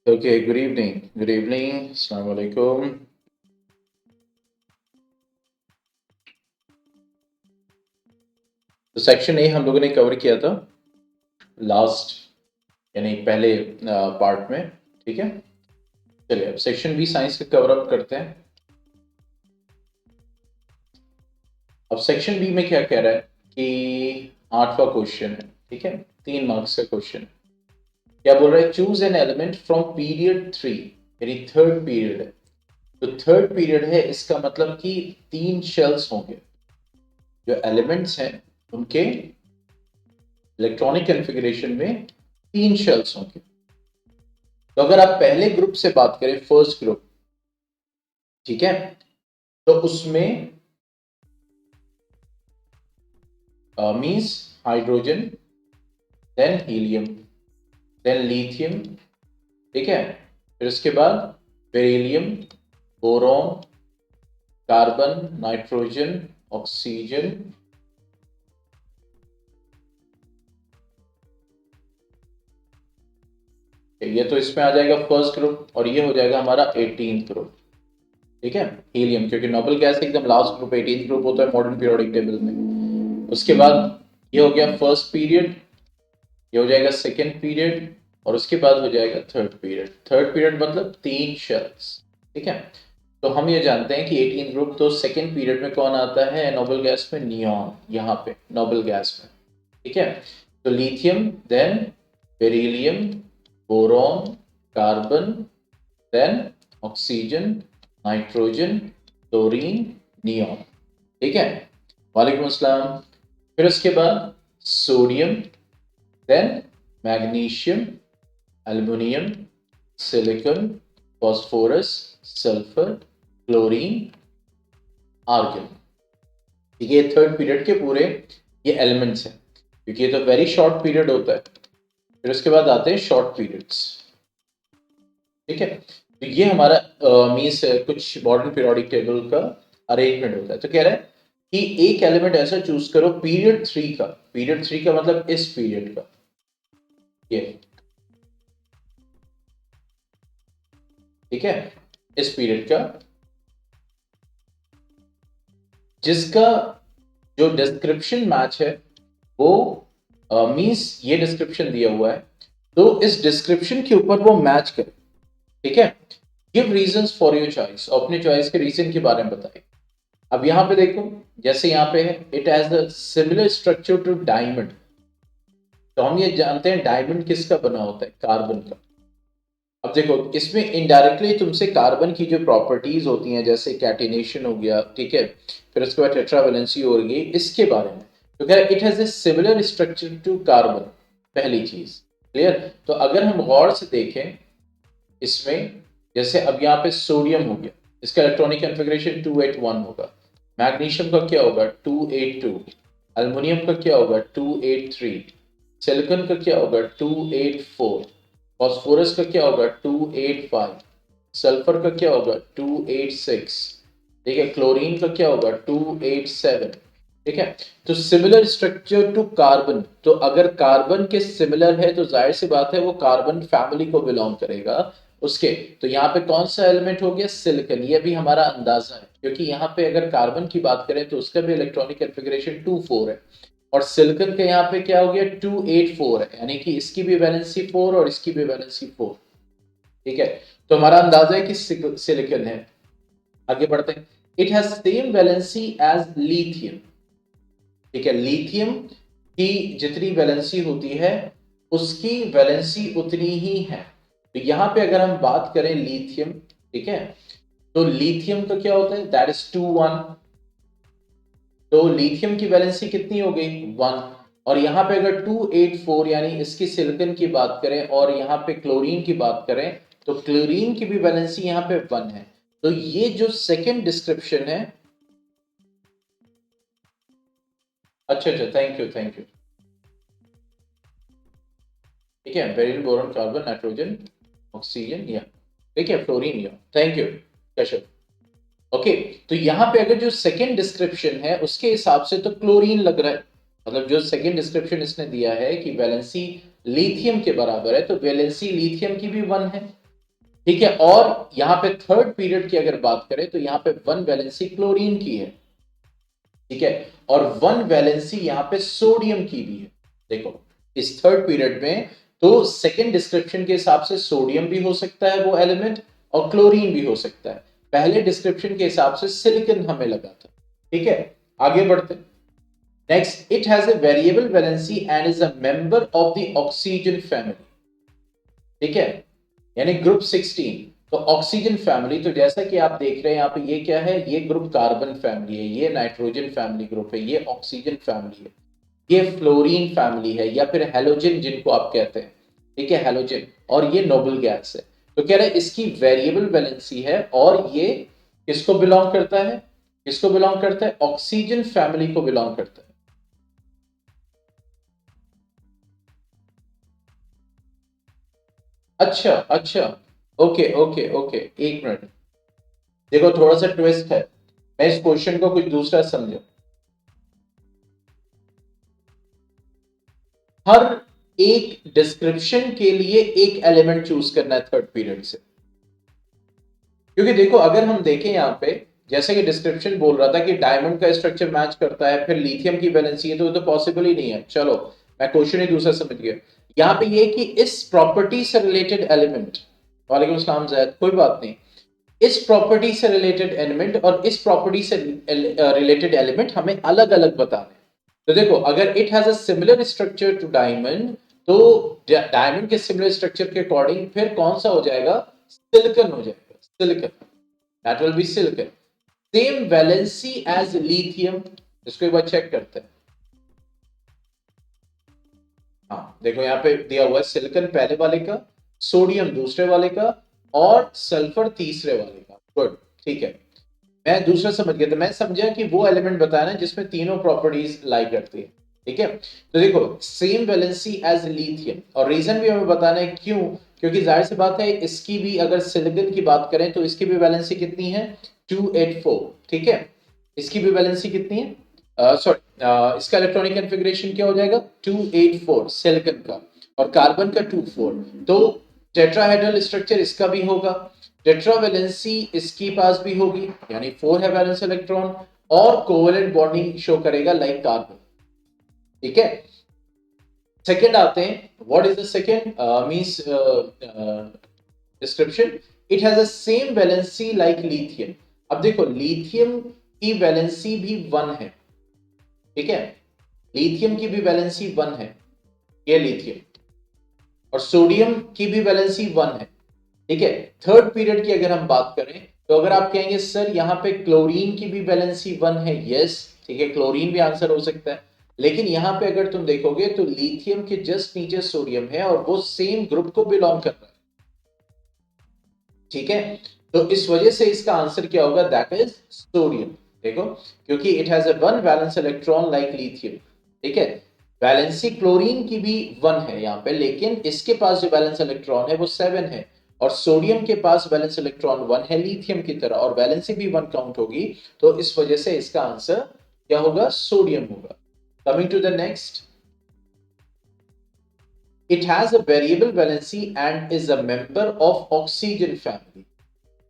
Okay, good evening. Good evening. Assalamu alaikum. तो section A हम लोगों ने कवर किया था लास्ट यानी पहले पार्ट में, ठीक है। चलिए अब सेक्शन बी साइंस का कवर अप करते हैं। अब सेक्शन बी में क्या कह रहा है कि 8वां क्वेश्चन है, ठीक है, 3 मार्क्स का क्वेश्चन है। क्या बोल रहा है? Choose an element from period 3, यानी थर्ड पीरियड है। तो थर्ड पीरियड है, इसका मतलब कि 3 शेल्स होंगे। जो एलिमेंट्स हैं उनके इलेक्ट्रॉनिक कॉन्फ़िगरेशन में 3 शेल्स होंगे। तो अगर आप पहले ग्रुप से बात करें, फर्स्ट ग्रुप, ठीक है, तो उसमें means hydrogen, then helium, then lithium, ठीक है, फिर उसके बाद beryllium, boron, carbon, nitrogen, oxygen, ये तो इसमें आ जाएगा फर्स्ट ग्रुप, और ये हो जाएगा हमारा 18th ग्रुप, ठीक है, हीलियम, क्योंकि नोबल गैस एकदम लास्ट ग्रुप 18th ग्रुप होता है मॉडर्न पीरियोडिक टेबल में। उसके बाद ये हो गया फर्स्ट पीरियड, ये हो जाएगा सेकेंड पीरियड, और उसके बाद हो जाएगा थर्ड पीरियड। थर्ड पीरियड मतलब 3 शेल्स, ठीक है। तो हम ये जानते हैं कि 18 ग्रुप, तो सेकेंड पीरियड में कौन आता है नोबल गैस में? नियॉन, यहाँ पे नोबल गैस में, ठीक है। तो lithium, then beryllium, boron, carbon, then oxygen, nitrogen, chlorine, neon, ठीक है। वालेकुम अस्सलाम। फिर उसके बाद sodium, then magnesium, aluminium, silicon, phosphorus, sulphur, chlorine, argon. ये थर्ड पीरियड के पूरे ये एलिमेंट्स हैं, क्योंकि ये तो वेरी शॉर्ट पीरियड होता है। फिर उसके बाद आते हैं शॉर्ट पीरियड्स, ठीक है। तो ये हमारा मीन्स कुछ मॉडर्न पीरियोडिक टेबल का अरेंजमेंट होता है। तो कह रहा है कि एक एलिमेंट ऐसा चूज करो पीरियड 3 का। पीरियड 3 का मतलब इस पीरियड का, ये, ठीक है, इस पीरियड का, जिसका जो डिस्क्रिप्शन मैच है वो मींस ये डिस्क्रिप्शन दिया हुआ है, तो इस डिस्क्रिप्शन के ऊपर वो मैच करे, ठीक है। Give reasons for your choice, अपने चॉइस के रीजन के बारे में बताइए। अब यहां पे देखो, जैसे यहां पे है it has the similar structure to diamond. तो हम ये जानते हैं डायमंड किसका बना होता है? कार्बन का। अब देखो इसमें इनडायरेक्टली तुमसे कार्बन की जो प्रॉपर्टीज होती हैं, जैसे कैटिनेशन हो गया, ठीक है, फिर उसके बाद टेट्रावैलेंसी हो गई, इसके बारे में। तो कह it has a similar structure to carbon, पहली चीज क्लियर। तो अगर हम गौर से देखें इसमें, जैसे अब यहाँ पे सोडियम हो गया, इसका इलेक्ट्रॉनिक कॉन्फ़िगरेशन 281 होगा। मैग्नीशियम का क्या होगा? 282। एल्युमिनियम का क्या होगा? 283। सिलिकॉन का क्या होगा? 284। फॉस्फोरस का क्या होगा? 285। सल्फर का क्या होगा? 286। ठीक है, क्लोरीन का क्या होगा? 287। ठीक है, तो सिमिलर स्ट्रक्चर टू कार्बन। तो अगर कार्बन के सिमिलर है तो जाहिर सी बात है वो कार्बन फैमिली को बिलोंग करेगा उसके। तो यहाँ पे कौन सा एलिमेंट हो गया? सिलिकॉन। ये भी हमारा अंदाजा है, क्योंकि यहाँ पे अगर कार्बन की बात करें तो उसका भी इलेक्ट्रॉनिक कॉन्फ़िगरेशन 24 है, और सिलिकॉन का यहाँ पे क्या हो गया? 284 है, यानी कि इसकी भी वैलेंसी 4 और इसकी भी वैलेंसी 4। ठीक है, तो हमारा अंदाजा है कि सिलिकॉन है। आगे बढ़ते हैं। It has same valency as lithium. ठीक है, लिथियम की जितनी वैलेंसी होती है उसकी वैलेंसी उतनी ही है। तो यहां पे अगर हम बात करें लिथियम, ठीक है, तो लिथियम का क्या होता है? That is 2 1। तो लिथियम की वैलेंसी कितनी हो गई? 1। और यहां पे अगर 284 यानी इसकी सिलिकॉन की बात करें और यहां पे क्लोरीन की बात करें, तो क्लोरीन की भी वैलेंसी यहां पे 1 है। तो ये जो सेकंड डिस्क्रिप्शन है, अच्छा अच्छा, थैंक यू थैंक यू, ठीक है, beryl, boron, carbon, nitrogen, oxygen, या, ठीक है, फ्लोरीन, या, थैंक यू कश्यप। ओके, तो यहाँ पे अगर जो सेकंड डिस्क्रिप्शन है उसके हिसाब से तो क्लोरीन लग रहा है। मतलब जो सेकंड डिस्क्रिप्शन इसने दिया है कि वैलेंसी लिथियम के बराबर है, तो वैलेंसी लिथियम की भी 1 है। ठीक है। और यहां पे थर्ड पीरियड की अगर बात करें तो यहां पे 1 वैलेंसी क्लोरीन की है, ठीक है, और 1 वैलेंसी यहां पे सोडियम की भी है। देखो इस थर्ड पीरियड में तो सेकंड डिस्क्रिप्शन के हिसाब से सोडियम भी हो सकता है वो एलिमेंट, और क्लोरीन भी हो सकता है। पहले डिस्क्रिप्शन के हिसाब से सिलिकॉन हमें लगा था। ठीक है, आगे बढ़ते। Next, it has a variable valency and is a member of the oxygen family. ठीक है, यानी ग्रुप 16। तो ऑक्सीजन फैमिली, तो जैसा कि आप देख रहे हैं यहाँ पे, ये क्या है, ये ग्रुप कार्बन फैमिली है, ये नाइट्रोजन फैमिली ग्रुप है, ये ऑक्सीजन फैमिली है, ये फ्लोरीन फैमिली है, या फिर हेलोजन जिनको आप कहते हैं। ठीक है, हेलोजन, और ये नोबल गैस है। तो कह रहे हैं इसकी वेरिएबल वैलेंसी है, और ये किसको बिलोंग करता है, किसको बिलोंग करता है, ऑक्सीजन फैमिली को बिलोंग करता है। अच्छा अच्छा, ओके ओके ओके, एक मिनट। देखो थोड़ा सा ट्विस्ट है, मैं इस क्वेश्चन को कुछ दूसरा समझा। हर एक डिस्क्रिप्शन के लिए एक एलिमेंट चूज करना है थर्ड पीरियड से। क्योंकि देखो अगर हम देखें यहाँ पे, जैसे कि डिस्क्रिप्शन बोल रहा था कि डायमंड का स्ट्रक्चर मैच करता है, फिर लिथियम की वैलेंसी है, तो पॉसिबल ही नहीं है। चलो मैं क्वेश्चन ही दूसरा समझ गया। यहाँ पे ये कि इस प्रॉपर्टी से रिलेटेड एलिमेंट, वालेकुम सलाम जैद, कोई बात नहीं, इस प्रॉपर्टी से रिलेटेड एलिमेंट और इस प्रॉपर्टी से रिलेटेड एलिमेंट हमें अलग अलग बताने। तो देखो अगर it has a similar structure to diamond, तो डायमंड के सिमिलर स्ट्रक्चर के अकॉर्डिंग फिर कौन सा हो जाएगा, सिलिकॉन हो जाएगा, silicon, that will be silicon. Same valency as lithium, इसको एक बार चेक करते हैं। हाँ देखो यहाँ पे दिया हुआ है सिलिकॉन पहले वाले का, सोडियम दूसरे वाले का, और सल्फर तीसरे वाले का। गुड, ठीक है, मैं दूसरा समझ गया। तो मैं समझा कि वो एलिमेंट बताना है जिसमें तीनों प्रॉपर्टीज लाई करती है। ठीक है, तो देखो सेम वैलेंसी एज लिथियम, और रीजन भी हमें बताना है क्यों, क्योंकि जाहिर सी बात है इसकी भी, अगर सिलिकॉन की बात करें तो इसकी भी वैलेंसी कितनी है, 284। ठीक है, इसकी भी वैलेंसी कितनी है, सॉरी इसका इलेक्ट्रॉनिक कॉन्फ़िगरेशन क्या हो जाएगा, 284 सिलिकॉन का, और कार्बन का 24। तो टेट्राहेड्रल स्ट्रक्चर इसका भी होगा, टेट्रावैलेंसी इसकी पास भी होगी, यानी 4 है वैलेंस इलेक्ट्रॉन, और कोवेलेंट बॉन्डिंग शो करेगा लाइक कार्बन। ठीक है, सेकंड आते हैं, what is the second means description, it has a same valency like lithium. अब देखो लिथियम की वैलेंसी भी 1 है। ठीक है, लिथियम की भी वैलेंसी 1 है, ये लिथियम, और सोडियम की भी वैलेंसी 1 है। ठीक है, थर्ड पीरियड की अगर हम बात करें, तो अगर आप कहेंगे सर यहाँ पे क्लोरीन की भी वैलेंसी 1 है, यस, ठीक है, क्लोरीन भी आंसर हो सकता है। लेकिन यहाँ पे अगर तुम देखोगे तो लिथियम के जस्ट नीचे सोडियम है, और वो सेम ग्रुप को बिलोंग कर रहा है। ठीक है, तो इस वजह से इसका आंसर क्या होगा, दैट इज सोडियम। देखो क्योंकि it has a 1 valence electron like lithium. ठीक है, वैलेंसी क्लोरीन की भी 1 है यहाँ पे, लेकिन इसके पास जो वैलेंस इलेक्ट्रॉन है वो 7 है, और सोडियम के पास वैलेंस इलेक्ट्रॉन 1 है लिथियम की तरह, और वैलेंसी भी 1 काउंट होगी। तो इस वजह से इसका आंसर क्या होगा, सोडियम होगा। Coming to the next, it has a variable valency and is a member of oxygen family.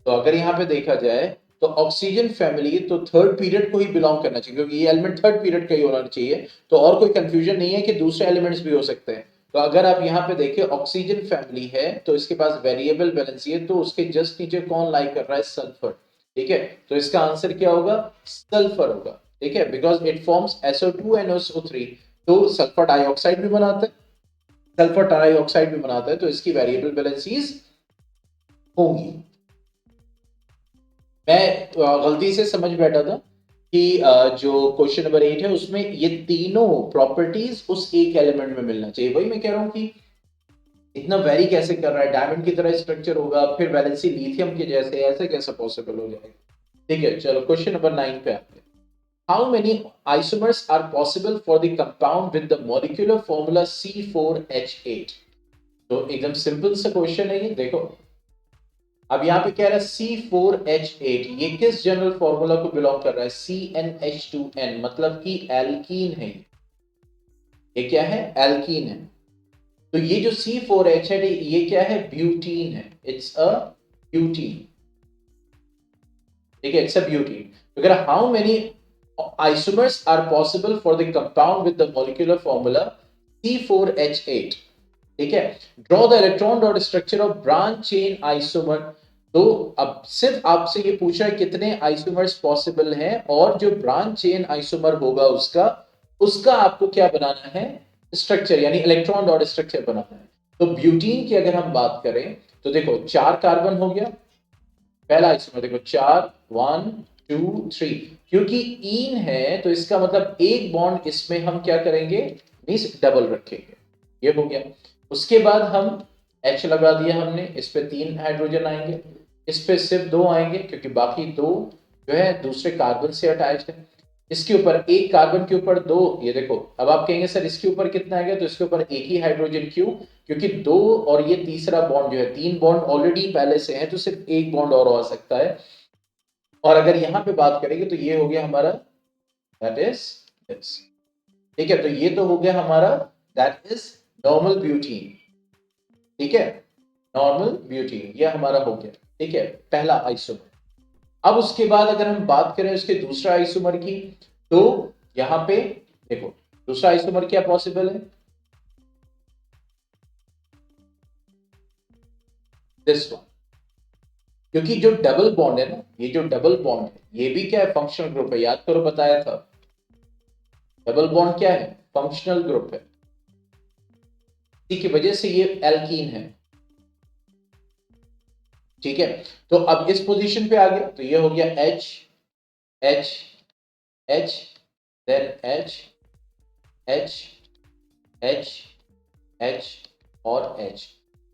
तो अगर यहाँ पे देखा जाए तो ऑक्सीजन फैमिली तो थर्ड पीरियड को ही बिलोंग करना चाहिए, क्योंकि ये एलिमेंट थर्ड पीरियड का ही होना चाहिए। तो और कोई कंफ्यूजन नहीं है कि दूसरे एलिमेंट्स भी हो सकते हैं। तो अगर आप यहाँ पे देखिए ऑक्सीजन फैमिली है, तो इसके पास वेरिएबल वैलेंसी है, तो उसके जस्ट नीचे कौन लाई कर रहा है, सल्फर। ठीक है, तो इसका आंसर क्या होगा, सल्फर होगा। ठीक है, because it forms SO2 and SO3, तो सल्फर डाइऑक्साइड भी बनाता है, सल्फर डाइऑक्साइड भी बनाता है, तो इसकी वेरिएबल वैलेंसीज होंगी। मैं गलती से समझ बैठा था कि जो क्वेश्चन नंबर 8 है उसमें ये तीनों प्रॉपर्टीज उस एक एलिमेंट में मिलना चाहिए। वही मैं कह रहा हूं कि इतना वेरी कैसे कर रहा है, डायमंड की तरह स्ट्रक्चर होगा, फिर वैलेंसी लिथियम के जैसे, ऐसे कैसे पॉसिबल हो जाएगा। ठीक है, चलो क्वेश्चन नंबर 9 पे आते हैं। How many isomers are possible for the compound with the molecular formula C4H8। तो एकदम सिंपल सा क्वेश्चन है ये, देखो अब यहाँ पे कह रहा है C4H8, ये किस जनरल फॉर्मूला को बिलोंग कर रहा है, CnH2n, मतलब कि एल्कीन है। ये क्या है, एल्कीन है। तो ये जो C4H है ये क्या है, ब्यूटीन है, इट्स अ ब्यूटीन, ठीक है, इट्स अ ब्यूटीन। अगर how many isomers are possible for the compound with the molecular formula C4H8, ठीक है। Draw the electron dot structure of branch chain isomer. तो अब सिर्फ आपसे ये पूछा है कितने आइसोमर्स पॉसिबल हैं, और जो ब्रांच चेन आइसोमर होगा उसका उसका आपको क्या बनाना है, स्ट्रक्चर, यानी इलेक्ट्रॉन डॉट स्ट्रक्चर बनाना है। तो ब्यूटीन की अगर हम बात करें तो देखो 4 कार्बन हो गया पहला आइसोमर, देखो 4 1 2 3, क्योंकि ईन है तो इसका मतलब एक बॉन्ड इसमें हम क्या करेंगे, मींस डबल रखेंगे, ये हो गया। उसके बाद हम H लगा दिया हमने, इस पे 3 हाइड्रोजन आएंगे, इस पे सिर्फ 2 आएंगे क्योंकि बाकी 2 जो है दूसरे कार्बन से अटैच्ड है। इसके ऊपर एक कार्बन के ऊपर 2, ये देखो। अब आप कहेंगे सर इसके ऊपर कितना आएगा, तो इसके ऊपर एक ही हाइड्रोजन, क्यों, क्योंकि 2 और ये तीसरा बॉन्ड जो है, 3 बॉन्ड ऑलरेडी पहले से है तो सिर्फ एक बॉन्ड और आ सकता है। और अगर यहां पे बात करेंगे तो ये हो गया हमारा, दैट इज दिस, ठीक है। तो ये तो हो गया हमारा, दैट इज नॉर्मल ब्यूटीन, ठीक है, नॉर्मल ब्यूटीन ये हमारा हो गया, ठीक है, पहला आइसोमर। अब उसके बाद अगर हम बात करें उसके दूसरा आइसोमर की, तो यहां पे देखो दूसरा आइसोमर क्या पॉसिबल है, दिस वन, क्योंकि जो डबल बॉन्ड है ना, ये जो डबल बॉन्ड है ये भी क्या है, फंक्शनल ग्रुप है, याद करो बताया था, डबल बॉन्ड क्या है, फंक्शनल ग्रुप है, इसी की वजह से ये एल्कीन है, ठीक है। तो अब इस पोजीशन पे आ गया तो ये हो गया H H H, then H H H H और H,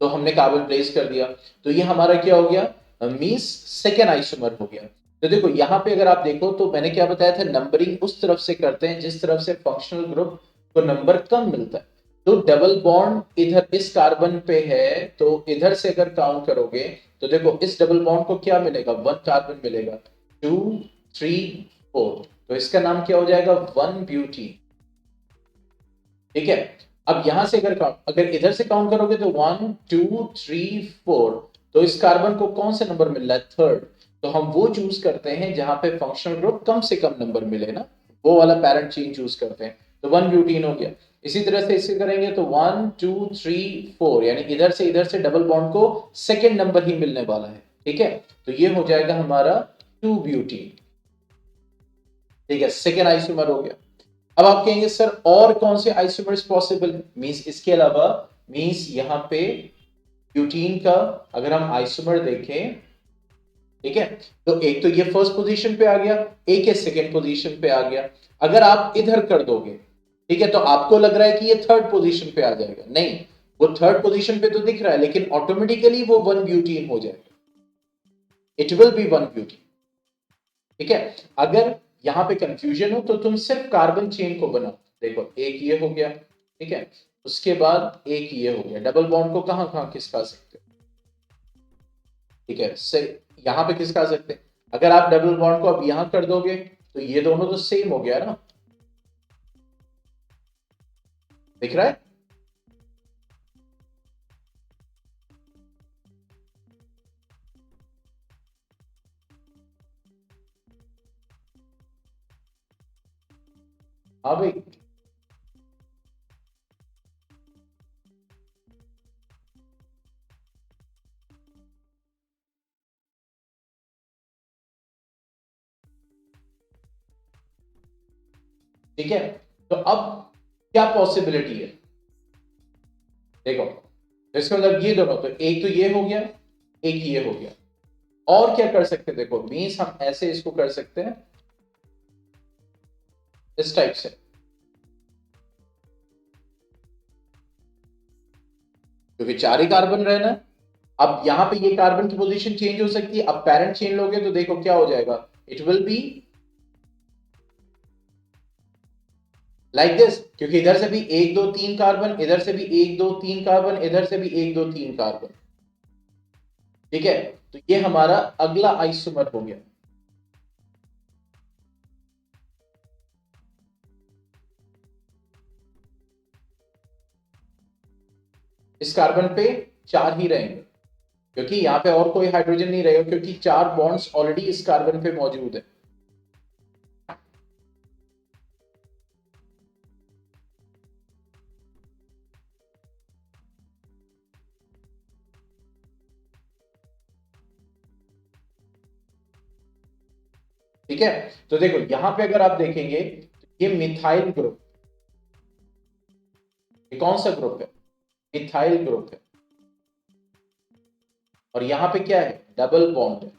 तो हमने कार्बन प्लेस कर दिया, तो ये हमारा क्या हो गया, मींस सेकेंड आइसोमर हो गया। तो देखो यहाँ पे अगर आप देखो तो मैंने क्या बताया था, नंबरिंग उस तरफ से करते हैं जिस तरफ से फंक्शनल ग्रुप को नंबर कम मिलता है। तो डबल बॉन्ड इधर इस कार्बन पे है, तो इधर से अगर काउंट करोगे तो देखो इस डबल बॉन्ड को क्या मिलेगा, 1 कार्बन मिलेगा, 2 3 4, तो इसका नाम क्या हो जाएगा, 1 ब्यूटी, ठीक है। अब यहां से अगर इधर से काउंट करोगे तो 1 2 3 4, तो इस कार्बन को कौन सा नंबर मिल रहा है, थर्ड। तो हम वो चूज करते हैं जहां पे फंक्शनल ग्रुप कम से कम नंबर मिले ना, वो वाला पैरेंट चेन चूज करते हैं, तो 1 ब्यूटीन हो गया। इसी तरह से इसे करेंगे तो 1 2 3 4, यानी इधर से डबल बॉन्ड को सेकेंड नंबर ही मिलने वाला है, ठीक है। तो ये हो जाएगा हमारा 2 ब्यूटीन, ठीक है, सेकेंड आइसोमर हो गया। अब आप कहेंगे सर और कौन से आइसोमर्स पॉसिबल है, मींस इसके अलावा, मींस यहां पे ब्यूटीन का अगर हम आइसोमर देखें, ठीक है, तो एक तो ये फर्स्ट पोजीशन पे आ गया, एक है सेकंड पोजीशन पे आ गया। अगर आप इधर कर दोगे, ठीक है, तो आपको लग रहा है कि ये थर्ड पोजीशन पे आ जाएगा, नहीं, वो थर्ड पोजीशन पे तो दिख रहा है लेकिन ऑटोमेटिकली वो 1 ब्यूटीन हो जाएगा, इट विल बी 1 ब्यूटीन, ठीक है। अगर यहां पे कंफ्यूजन हो तो तुम सिर्फ कार्बन चेन को बनाओ, देखो एक ये हो गया, ठीक है, उसके बाद एक ये हो गया, डबल बॉन्ड को कहां कहां खिसका सकते हो, ठीक है, से यहां पे खिसका सकते हैं। अगर आप डबल बॉन्ड को अब यहां कर दोगे तो ये दोनों तो सेम हो गया ना, दिख रहा है, हाँ भाई, ठीक है। तो अब क्या पॉसिबिलिटी है, देखो, तो इसका मतलब ये दोनों, तो एक तो ये हो गया, एक ये हो गया। और क्या कर सकते हैं, देखो मीन्स हम ऐसे इसको कर सकते हैं, इस टाइप से, क्योंकि 4 ही कार्बन रहना है। अब यहां पे ये कार्बन की पोजीशन चेंज हो सकती है, अब पैरेंट चेन लोगे तो देखो क्या हो जाएगा, it will be like this, क्योंकि इधर से भी 1 2 3 कार्बन, इधर से भी 1 2 3 कार्बन, इधर से भी 1 2 3 कार्बन, ठीक है। तो ये हमारा अगला आइसोमर हो गया, इस कार्बन पे 4 ही रहेंगे, क्योंकि यहाँ पे और कोई हाइड्रोजन नहीं रहेगा, क्योंकि 4 बॉन्ड्स ऑलरेडी इस कार्बन पे मौजूद है। ठीक है, तो देखो यहां पे अगर आप देखेंगे तो ये मिथाइल ग्रुप, ये कौन सा ग्रुप है? मिथाइल ग्रुप है। और यहां पे क्या है? डबल बॉन्ड है।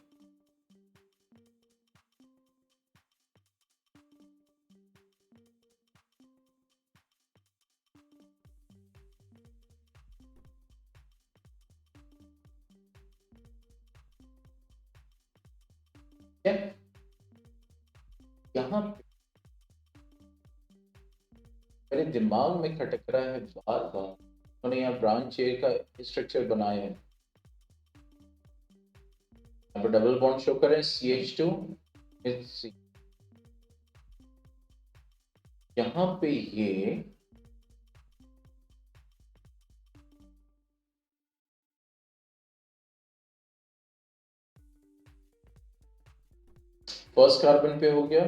क्या यहां पे मेरे दिमाग में खटक रहा है बार बार, उन्होंने यहाँ ब्रांच चेयर का स्ट्रक्चर बनाया है, यहाँ पे डबल बॉन्ड शो करें CH2 with C, यहाँ पे ये फर्स्ट कार्बन पे हो गया,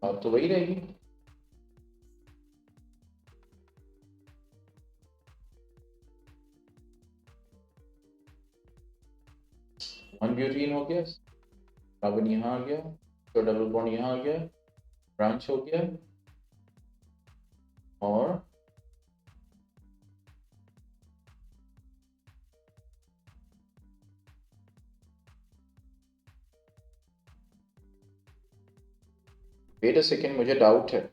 और तो वही रहेगी। वन ब्यूटीन हो गया, कार्बन यहाँ आ गया, तो डबल बॉन्ड यहाँ आ गया, ब्रांच हो गया, और वेट अ सेकेंड, मुझे डाउट है।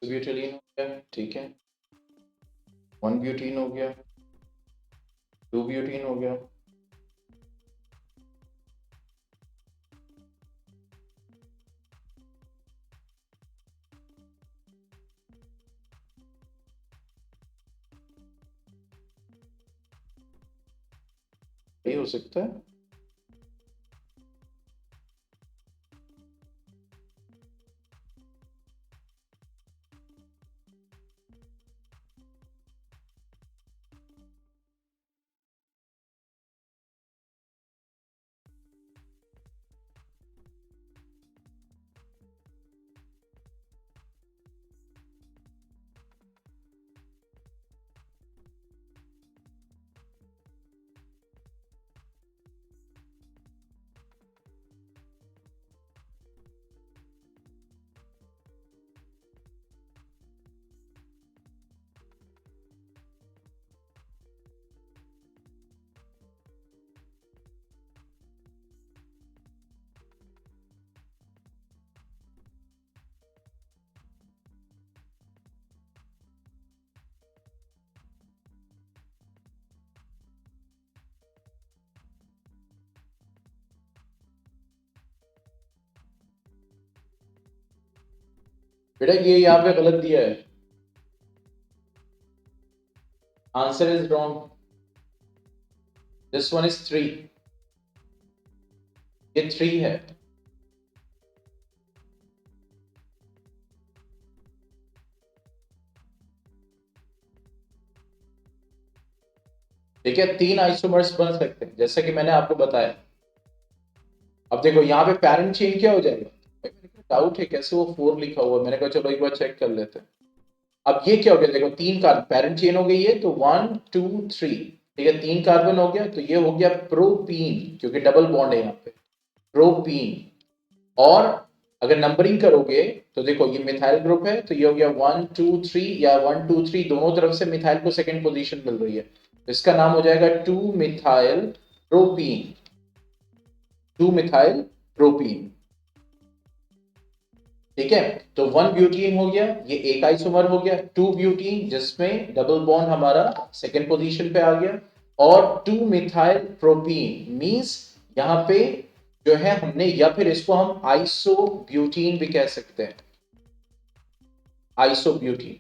ब्यूटिलीन हो गया, ठीक है, वन ब्यूटीन हो गया, टू ब्यूटीन हो गया, ये हो सकता है। बेटा ये यहाँ पे गलत दिया है, answer is wrong, this one is 3, ये 3 है। ठीक है, 3 आइसोमर्स बन सकते हैं जैसे कि मैंने आपको बताया। अब देखो यहाँ पे पैरेंट चेन क्या हो जाएगा, डाउट है कैसे वो 4 लिखा हुआ, मैंने कहा चलो एक बार चेक कर लेते हैं। अब ये क्या हो गया, देखो 3 कार्बन, पैरेंट चेन हो गई है तो 1 2 3, ठीक है, 3 कार्बन हो गया, तो ये हो गया प्रोपीन, क्योंकि डबल बॉन्ड है यहाँ पे। प्रोपीन। और अगर नंबरिंग करोगे तो देखो ये मिथाइल ग्रुप है, तो ये हो गया 1 2 3, या 1 2 3 दोनों तरफ से मिथाइल को सेकंड पोजीशन मिल रही है, तो इसका नाम हो जाएगा 2 मिथाइल प्रोपीन। 2 methyl propene. ठीक है, तो 1 ब्यूटीन हो गया, ये एक आइसोमर हो गया। 2 ब्यूटीन जिसमें डबल बॉन्ड हमारा सेकंड पोजीशन पे आ गया, और 2 मिथाइल प्रोपीन मींस यहां पे जो है हमने, या फिर इसको हम आइसो ब्यूटीन भी कह सकते हैं, आइसो ब्यूटीन।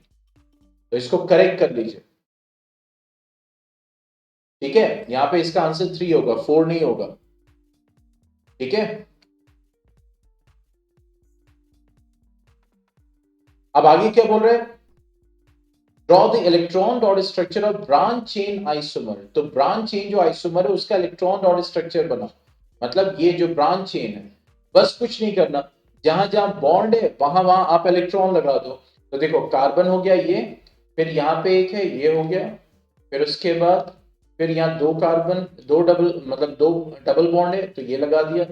तो इसको करेक्ट कर लीजिए। ठीक है, यहां पे इसका आंसर 3 होगा, 4 नहीं होगा। ठीक है, अब आगे क्या बोल रहे हैं, draw the electron dot structure of branch chain isomer. तो ब्रांच चेन जो आइसोमर है उसका इलेक्ट्रॉन डॉट स्ट्रक्चर बना, मतलब ये जो ब्रांच चेन है, बस कुछ नहीं करना, जहां जहां बॉन्ड है वहां वहां आप इलेक्ट्रॉन लगा दो। तो देखो कार्बन हो गया ये, फिर यहां पे एक है, ये हो गया, फिर उसके बाद फिर यहाँ दो कार्बन, दो डबल मतलब दो डबल बॉन्ड है तो ये लगा दिया,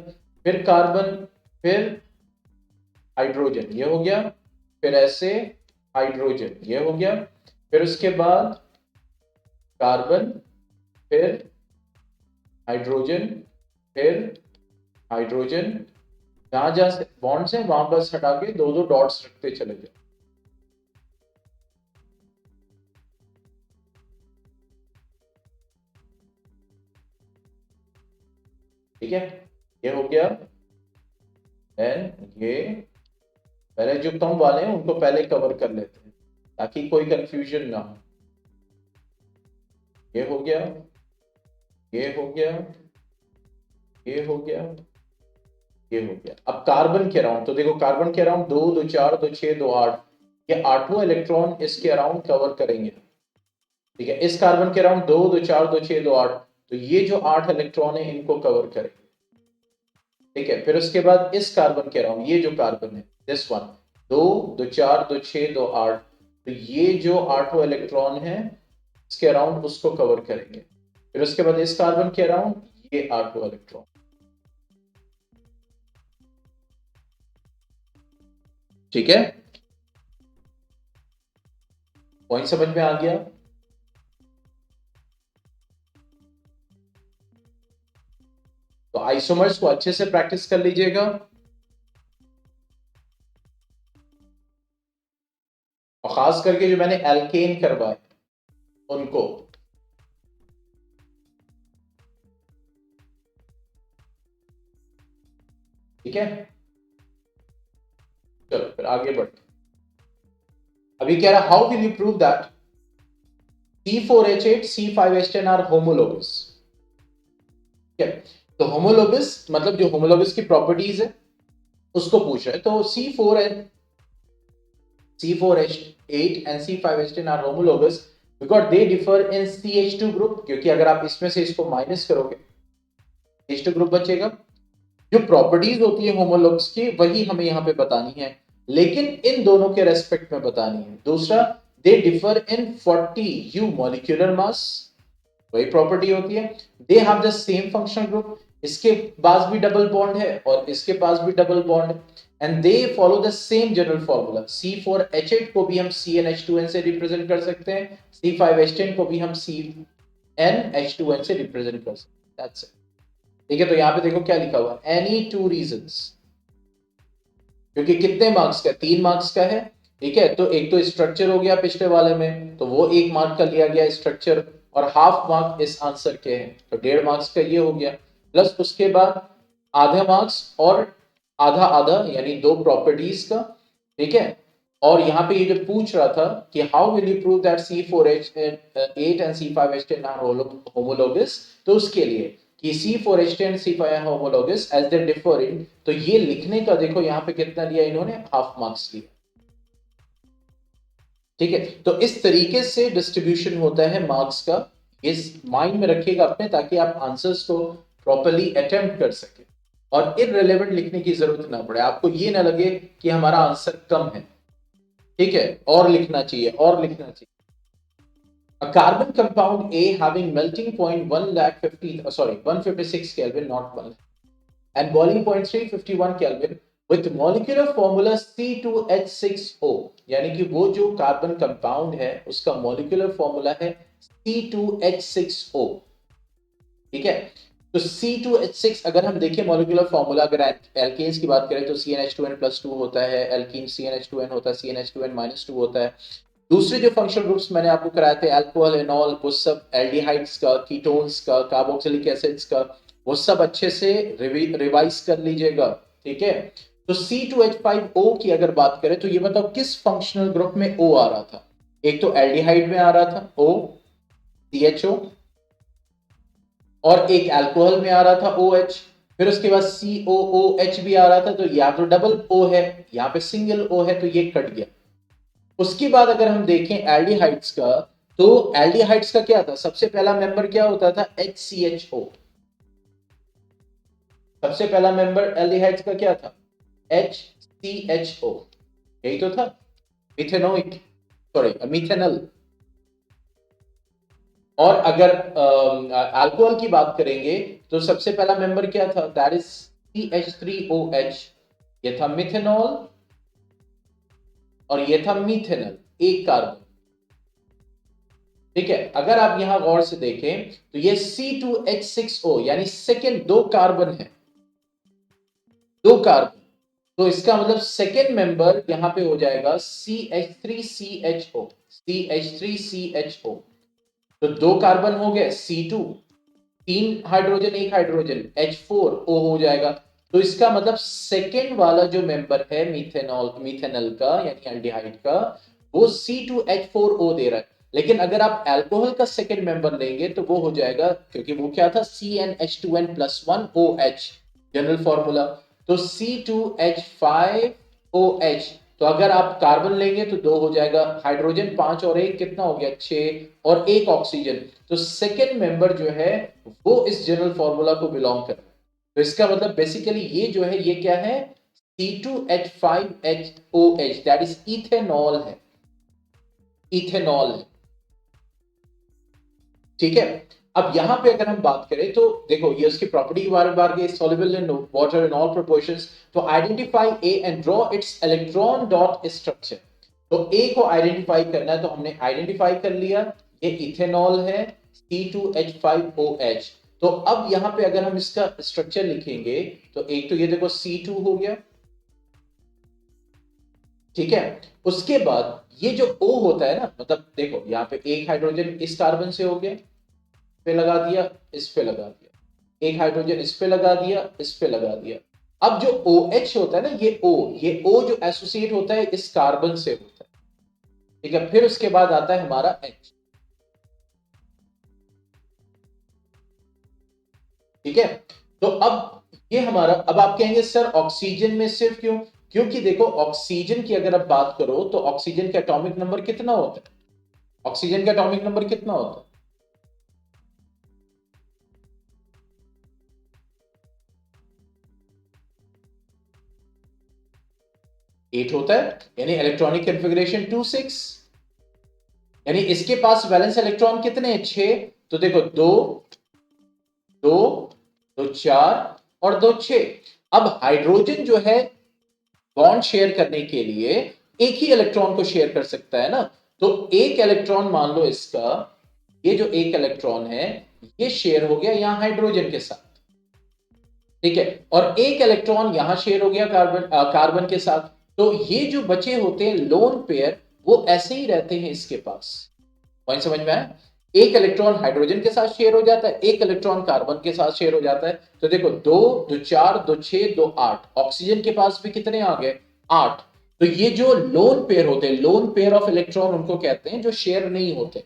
फिर कार्बन, फिर हाइड्रोजन, ये हो गया, फिर ऐसे हाइड्रोजन, ये हो गया, फिर उसके बाद कार्बन, फिर हाइड्रोजन, फिर हाइड्रोजन, जहां जहां बॉन्ड्स हैं वहां बस हटा के दो दो डॉट्स रखते चले जाओ। ठीक है, ये हो गया। देन ये पहले जो कम वाले हैं उनको पहले कवर कर लेते हैं ताकि कोई कंफ्यूजन ना हो। ये हो गया, ये हो गया, ये हो गया, ये हो गया। अब कार्बन के अराउंड, तो देखो कार्बन के अराउंड 2 2 4 2 6 2 8, ये आठों इलेक्ट्रॉन इसके अराउंड कवर करेंगे। ठीक है, इस कार्बन के अराउंड 2 2 4 2 6 2 8, तो ये जो 8 इलेक्ट्रॉन है इनको कवर करेंगे। ठीक है, फिर उसके बाद इस कार्बन के अराउंड, ये जो कार्बन है दिस वन, 2 2 4 2 6 2 8, तो ये जो आठों इलेक्ट्रॉन है इसके अराउंड उसको कवर करेंगे। फिर उसके बाद इस कार्बन के अराउंड ये आठों इलेक्ट्रॉन। ठीक है, पॉइंट समझ में आ गया। तो आइसोमर्स को अच्छे से प्रैक्टिस कर लीजिएगा, और खास करके जो मैंने एल्केन करवाए उनको। ठीक है, चलो फिर आगे बढ़ते। अभी कह रहा how will you prove that C4H8 C5H10 are homologous. ठीक है, तो होमोलोगस मतलब जो होमोलोगस की प्रॉपर्टीज है उसको पूछ रहा है। तो C4H8 and C5H10 are homologous because they differ in CH2 group, क्योंकि अगर आप इसमें से इसको माइनस करोगे CH2 ग्रुप बचेगा। जो प्रॉपर्टीज होती है होमोलोगस की वही हमें यहाँ पे बतानी है, लेकिन इन दोनों के रेस्पेक्ट में बतानी है। दूसरा, दे डिफर इन 40 U मॉलिक्यूलर मास, वही प्रॉपर्टी होती है। They have the same functional group, इसके पास भी डबल बॉन्ड है और इसके पास भी डबल बॉन्ड है, and they follow the same general formula. C4H8 को भी हम CnH2n से रिप्रेजेंट कर सकते हैं, C5H10 को भी हम CnH2n से रिप्रेजेंट कर सकते हैं। That's it. ठीक है, तो यहाँ पे देखो क्या लिखा हुआ, एनी टू रीजंस, क्योंकि कितने मार्क्स का, 3 मार्क्स का है। ठीक है, तो एक तो स्ट्रक्चर हो गया पिछले वाले में, तो वो 1 मार्क का लिया गया स्ट्रक्चर, और हाफ मार्क इस आंसर के हैं, तो 1.5 मार्क्स का ये हो गया, प्लस उसके बाद आधा मार्क्स और आधा आधा यानी 2 प्रॉपर्टीज का। ठीक है, और यहाँ पे ये जो पूछ रहा था कि how will you prove that C4H8 and C5H10 are homologous, तो उसके लिए कि C4H10 C5 homologous as they differ in, तो ये लिखने का देखो यहाँ पे कितना लिया इन्होंने, हाफ मार्क्स लिया। ठीक है, तो इस तरीके से डिस्ट्रीब्यूशन होता है मार्क्स का, इस माइंड में रखिएगा अपने, ताकि आप आंसर्स को प्रॉपर्ली अटेम्प्ट कर सके और इररिलेवेंट लिखने की जरूरत ना पड़े, आपको ये ना लगे कि हमारा आंसर कम है। ठीक है, और लिखना चाहिए, और लिखना चाहिए। A carbon compound A having melting point 156 Kelvin, not 1, and boiling point 351 Kelvin with molecular formula C2H6O, यानी कि वो जो कार्बन कंपाउंड है उसका मॉलिक्यूलर फॉर्मूला है C2H6O। ठीक है, तो C2H6 अगर हम देखें मॉलिक्यूलर फॉर्मूला, अगर एल्केन्स की बात करें तो CnH2n+2 होता है, एल्कीन CnH2n होता है, CnH2n-2 होता है। दूसरे जो फंक्शनल ग्रुप्स मैंने आपको कराए थे अल्कोहल, एनॉल, वो सब एल्डिहाइड्स का, कीटोन्स का, कार्बोक्सिलिक एसिड्स का, वो सब अच्छे से रिवाइज कर लीजिएगा। ठीक है, तो C2H5O की अगर बात करें तो ये बताओ किस फंक्शनल ग्रुप में O आ रहा था? एक तो एल्डिहाइड में आ रहा था O, CHO, और एक अल्कोहल में आ रहा था OH, फिर उसके बाद COOH भी आ रहा था, तो या तो डबल O है, यहाँ पे सिंगल O है, तो ये कट गया। उसके बाद अगर हम देखें एल्डिहाइड्स का, तो एल्डिहाइड्स का क्या था? सबसे पहला मेंबर क्या होता था? HCHO। सबसे पहला मेंबर एल्डिहाइड्स का क्या था? HCHO, यही तो था, मिथेनोइक, सॉरी मिथेनल। और अगर अल्कोहल की बात करेंगे तो सबसे पहला मेंबर क्या था? दैट इज CH3OH, ये था मिथेनॉल और ये था मिथेनल, एक कार्बन। ठीक है, अगर आप यहां गौर से देखें तो ये C2H6O यानी सेकेंड, दो कार्बन है, दो कार्बन, तो इसका मतलब सेकेंड मेंबर यहां पे हो जाएगा CH3CHO, CH3CHO। तो दो कार्बन हो गए, C2, तीन हाइड्रोजन एक हाइड्रोजन, H4O हो जाएगा। तो इसका मतलब सेकेंड वाला जो मेंबर है मीथेनॉल, मिथेनल का यानी एल्डिहाइड का, वो C2H4O दे रहा है। लेकिन अगर आप अल्कोहल का सेकेंड मेंबर लेंगे तो वो हो जाएगा, क्योंकि वो क्या था? CnH2n+1OH, जनरल फॉर्मूला, तो C2H5OH। तो अगर आप कार्बन लेंगे तो दो हो जाएगा, हाइड्रोजन पांच और एक कितना हो गया? 6, और एक ऑक्सीजन। तो सेकेंड मेंबर जो है वो इस जनरल फॉर्मूला को बिलोंग कर रहा है। तो इसका मतलब बेसिकली ये जो है ये क्या है? C2H5OH, दैट इज इथेनॉल है, इथेनॉल है। ठीक है, अब यहां पे अगर हम बात करें तो देखो ये उसकी प्रॉपर्टी के बारे में बात की, soluble in water in all proportions. तो identify A and draw its electron dot structure. तो ए को आइडेंटिफाई करना है, तो हमने आइडेंटिफाई कर लिया, ये इथेनॉल है C2H5OH। तो अब यहां पे अगर हम इसका स्ट्रक्चर लिखेंगे तो एक तो ये देखो C2 हो गया, ठीक है। उसके बाद ये जो O होता है ना, मतलब देखो यहाँ पे एक हाइड्रोजन इस कार्बन से हो गया, पे लगा दिया, इस पे लगा दिया, एक हाइड्रोजन इस पे लगा दिया, इस पे लगा दिया। अब जो OH होता है ना, ये O जो एसोसिएट होता है इस कार्बन से होता है। ठीक है, फिर उसके बाद आता है हमारा H। ठीक है, तो अब ये हमारा, अब आप कहेंगे सर ऑक्सीजन में सिर्फ क्यों? क्योंकि देखो ऑक्सीजन की अगर आप बात करो तो ऑक्सीजन का एटॉमिक नंबर कितना होता है? ऑक्सीजन का एटॉमिक नंबर कितना होता है? 8 होता है, यानी इलेक्ट्रॉनिक कॉन्फ़िगरेशन 2 6। यानी इसके पास वैलेंस इलेक्ट्रॉन कितने हैं? 6। तो देखो दो, दो, दो चार, और दो 6। अब हाइड्रोजन जो है बॉन्ड शेयर करने के लिए एक ही इलेक्ट्रॉन को शेयर कर सकता है ना। तो एक इलेक्ट्रॉन मान लो इसका, ये जो एक इलेक्ट्रॉन है ये शेयर हो गया यहां हाइड्रोजन के साथ। ठीक है, और एक इलेक्ट्रॉन यहां शेयर हो गया कार्बन के साथ। तो ये जो बचे होते हैं लोन पेयर, वो ऐसे ही रहते हैं इसके पास। पॉइंट समझ में आया? एक इलेक्ट्रॉन हाइड्रोजन के साथ शेयर हो जाता है, एक इलेक्ट्रॉन कार्बन के साथ शेयर हो जाता है। तो देखो दो, दो चार, दो 6, दो 8, ऑक्सीजन के पास भी कितने आ गए? 8। तो ये जो लोन पेयर होते हैं, लोन पेयर ऑफ इलेक्ट्रॉन उनको कहते हैं जो शेयर नहीं होते।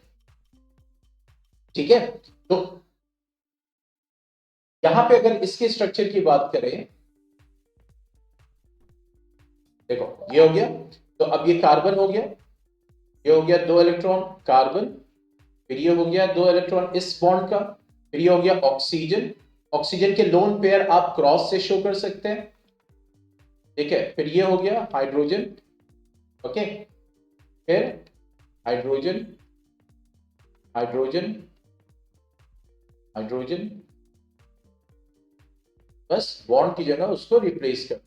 ठीक है, तो यहां पे अगर इसके स्ट्रक्चर की बात करें, देखो ये हो गया, तो अब ये कार्बन हो गया, ये हो गया दो इलेक्ट्रॉन कार्बन, फिर ये हो गया दो इलेक्ट्रॉन इस बॉन्ड का, फिर ये हो गया ऑक्सीजन। ऑक्सीजन के लोन पेयर आप क्रॉस से शो कर सकते हैं। ठीक है, फिर ये हो गया हाइड्रोजन, ओके, फिर हाइड्रोजन, हाइड्रोजन, हाइड्रोजन, बस बॉन्ड की जगह उसको रिप्लेस कर।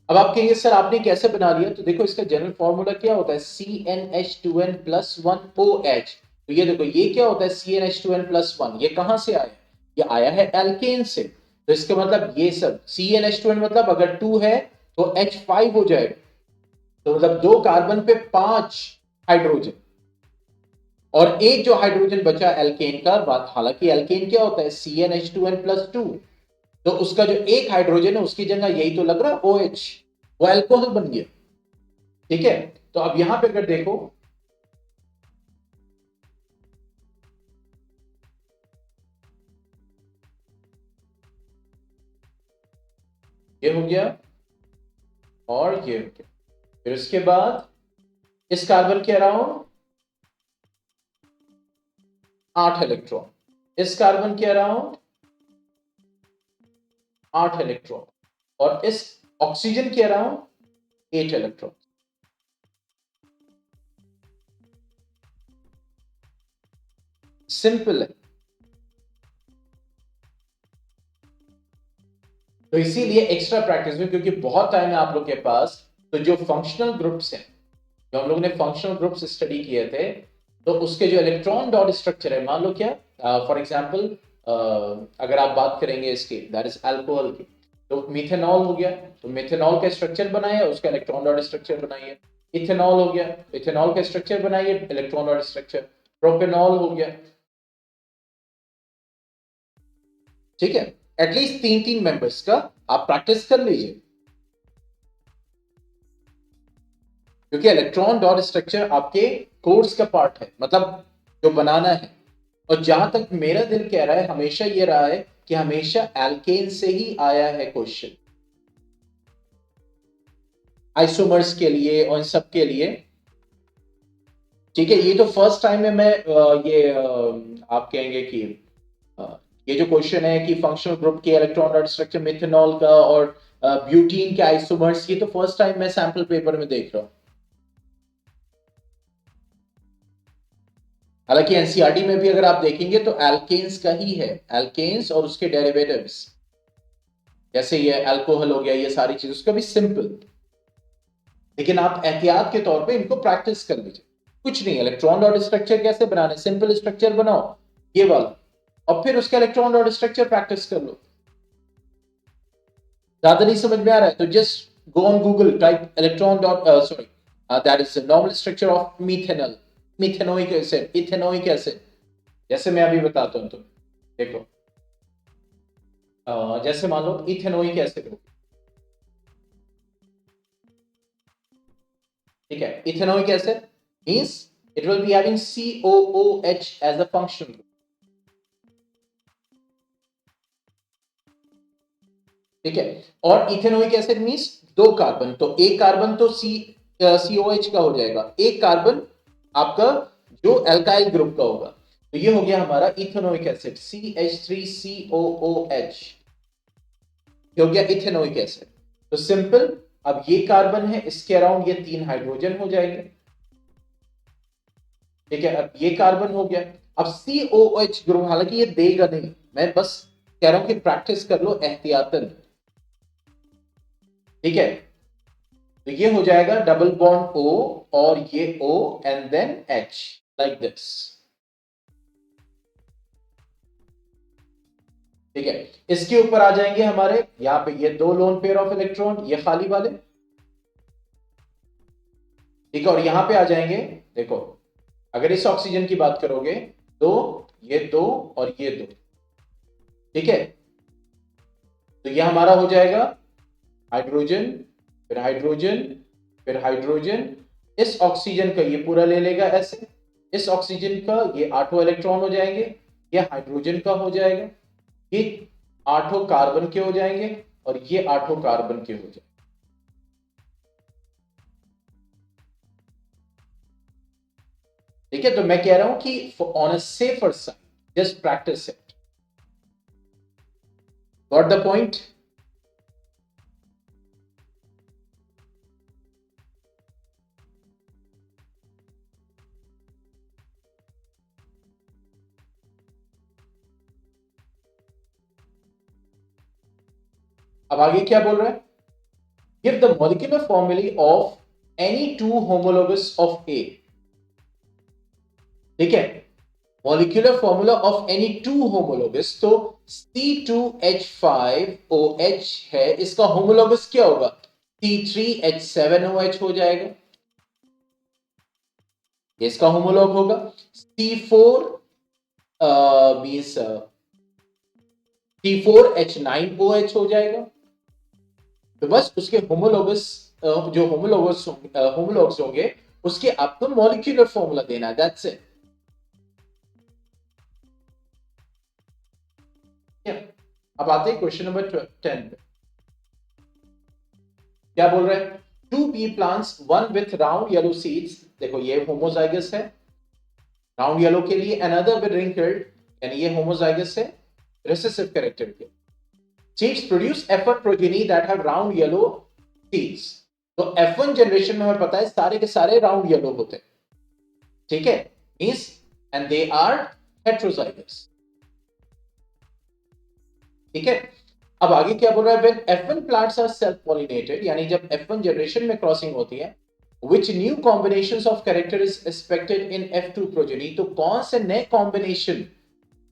अब आप कहेंगे सर आपने कैसे बना लिया, तो देखो इसका जनरल फॉर्मूला क्या होता है, CnH2n+1OH। तो ये देखो ये क्या होता है CnH2n+1, ये कहां से आया, ये आया है एल्केन से। तो इसका मतलब ये सब CnH2n मतलब अगर 2 है तो H5 हो जाएगा, तो मतलब 2 कार्बन पे 5 हाइड्रोजन, और एक जो हाइड्रोजन बचा एल्केन का, हालांकि एल्केन क्या होता है CnH2n+2, तो उसका जो एक हाइड्रोजन है उसकी जगह यही तो लग रहा है OH, वो अल्कोहल बन गया। ठीक है, तो अब यहां पे अगर देखो, ये हो गया और ये हो गया, फिर उसके बाद इस कार्बन के अराउंड 8 इलेक्ट्रॉन, इस कार्बन के अराउंड 8 इलेक्ट्रॉन, और इस ऑक्सीजन के अराउंड 8 इलेक्ट्रॉन। सिंपल है। तो इसीलिए एक्स्ट्रा प्रैक्टिस में, क्योंकि बहुत टाइम है आप लोग के पास, तो जो फंक्शनल ग्रुप्स हैं, जो हम लोगों ने फंक्शनल ग्रुप्स स्टडी किए थे, तो उसके जो इलेक्ट्रॉन डॉट स्ट्रक्चर है, मान लो क्या, फॉर एग्जांपल अगर आप बात करेंगे इसकी, दैट इज अल्कोहल की, तो मिथेनॉल हो गया, तो मिथेनॉल का स्ट्रक्चर बनाइए, उसका इलेक्ट्रॉन डॉट स्ट्रक्चर बनाइए। इथेनॉल हो गया, इथेनॉल का स्ट्रक्चर बनाइए, इलेक्ट्रॉन डॉट स्ट्रक्चर। प्रोपेनॉल हो गया। ठीक है, एटलीस्ट 3 3 मेंबर्स का आप प्रैक्टिस कर लीजिए, क्योंकि इलेक्ट्रॉन डॉट स्ट्रक्चर आपके कोर्स का पार्ट है, मतलब जो बनाना है। और जहां तक मेरा दिल कह रहा है, हमेशा ये रहा है कि हमेशा एल्केन से ही आया है क्वेश्चन, आइसोमर्स के लिए और इन सब के लिए। ठीक है, ये तो फर्स्ट टाइम में मैं आप कहेंगे कि ये जो क्वेश्चन है कि फंक्शनल ग्रुप के इलेक्ट्रॉन डॉट स्ट्रक्चर मिथेनॉल का और ब्यूटीन के आइसोमर्स, ये तो फर्स्ट टाइम मैं सैंपल पेपर में देख रहा हूं। हालांकि एनसीईआरटी में भी अगर आप देखेंगे तो एल्केन्स का ही है, एल्केन्स और उसके डेरिवेटिव्स, जैसे ये अल्कोहल हो गया, ये सारी चीज उसका भी सिंपल। लेकिन आप एहतियात के तौर पे इनको प्रैक्टिस कर लीजिए, कुछ नहीं, इलेक्ट्रॉन डॉट स्ट्रक्चर कैसे बनाने, सिंपल स्ट्रक्चर बनाओ ये वाला, और फिर उसका इलेक्ट्रॉन डॉट स्ट्रक्चर प्रैक्टिस कर लो। ज्यादा नहीं समझ में आ रहा है तो just go on Google, type electron dot sorry that is normal structure of methanol, methanoic acid, ethanoic acid, जैसे मैं अभी बताता हूं, तो देखो जैसे मान लो इथेनोइक एसिड हो, ठीक है, ethanoic acid means it will be having COOH as a function group. ठीक है, और इथेनोइक एसिड मींस 2 कार्बन, तो एक कार्बन तो COH का हो जाएगा, एक कार्बन आपका जो एल्काइल ग्रुप का होगा, तो ये हो गया हमारा इथेनोइक एसिड CH3COOH, ये हो गया इथेनोइक एसिड। तो सिंपल, अब ये कार्बन है, इसके अराउंड ये 3 हाइड्रोजन हो जाएंगे। ठीक है, अब ये कार्बन हो गया, अब COH ग्रुप, हालांकि ये देगा नहीं, मैं बस कह रहा हूं कि प्रैक्टिस कर लो एहतियातन। ठीक है, तो ये हो जाएगा डबल बॉन्ड O, और ये O and then H, like this. ठीक है, इसके ऊपर आ जाएंगे हमारे यहां पे ये 2 लोन पेयर ऑफ इलेक्ट्रॉन, ये खाली वाले। ठीक है, और यहां पे आ जाएंगे, देखो अगर इस ऑक्सीजन की बात करोगे तो ये 2 और ये 2। ठीक है, तो ये हमारा हो जाएगा हाइड्रोजन, फिर हाइड्रोजन, फिर हाइड्रोजन, इस ऑक्सीजन का ये पूरा ले लेगा ऐसे, इस ऑक्सीजन का ये 8 इलेक्ट्रॉन हो जाएंगे, ये हाइड्रोजन का हो जाएगा, ये 8 कार्बन के हो जाएंगे, और ये 8 कार्बन के हो जाएंगे। ठीक है, तो मैं कह रहा हूं कि on a safer side just practice it, got the point. अब आगे क्या बोल रहा है, give the molecular formulae of any two homologous of A. ठीक है, molecular formula of any two homologous, तो C2H5OH है, इसका होमोलोगस क्या होगा, C3H7OH हो जाएगा, इसका होमोलॉग होगा। C4 मींस C4H9OH हो जाएगा। तो बस उसके होमोलोगस जो होमोलॉग्स होंगे उसके आपको मॉलिक्यूलर फॉर्मूला देना है, दैट्स इट। अब आते हैं क्वेश्चन नंबर 10 पे। क्या बोल रहे हैं, two pea plants one with round yellow seeds, देखो ये होमोजाइगस है राउंड येलो के लिए, अनदर विद रिंकल्ड, यानी ये होमोजाइगस है रिसेसिव कैरेक्टर के। Seeds produce F1 progeny that have round yellow seeds. तो F1 जनरेशन में हमें पता है सारे के सारे राउंड येलो होते हैं, ठीक है, means and they are heterozygous. ठीक है, अब आगे क्या बोल रहा है, when F1 plants are self pollinated, यानी जब F1 जनरेशन में क्रॉसिंग होती है, which new combinations of character is expected in F2 progeny, तो कौन से नए कॉम्बिनेशन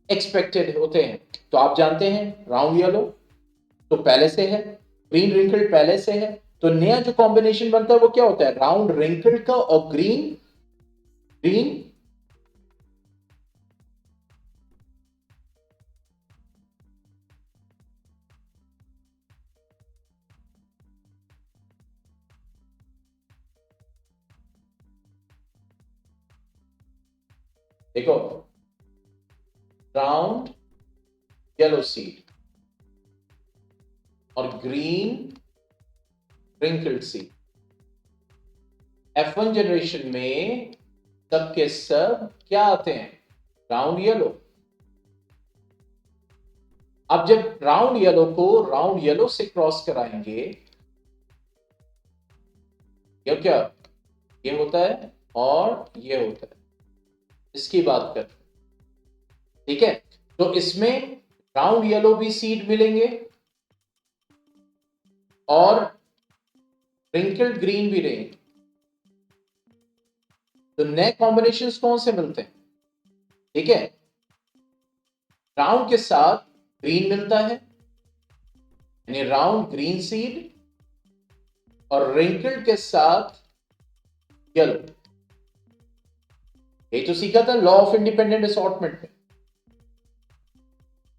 एक्सपेक्टेड होते हैं, तो आप जानते हैं राउंड येलो तो पहले से है, ग्रीन रिंकल्ड पहले से है, तो नया जो कॉम्बिनेशन बनता है वो क्या होता है, राउंड रिंकल्ड का और ग्रीन ग्रीन देखो राउंड येलो सीड और green wrinkled seed, F1 generation में सब के सब क्या आते हैं, राउंड येलो। अब जब राउंड येलो को राउंड येलो से क्रॉस कराएंगे, ये क्या, ये होता है और ये होता है, इसकी बात कर, ठीक है, तो इसमें राउंड येलो भी सीड मिलेंगे और रिंकल्ड ग्रीन भी रहेंगे। तो नए कॉम्बिनेशन कौन से मिलते हैं, ठीक है, राउंड के साथ ग्रीन मिलता है, यानी राउंड ग्रीन सीड, और रिंकल्ड के साथ येलो। ये तो सीखा था लॉ ऑफ इंडिपेंडेंट असॉर्टमेंट में,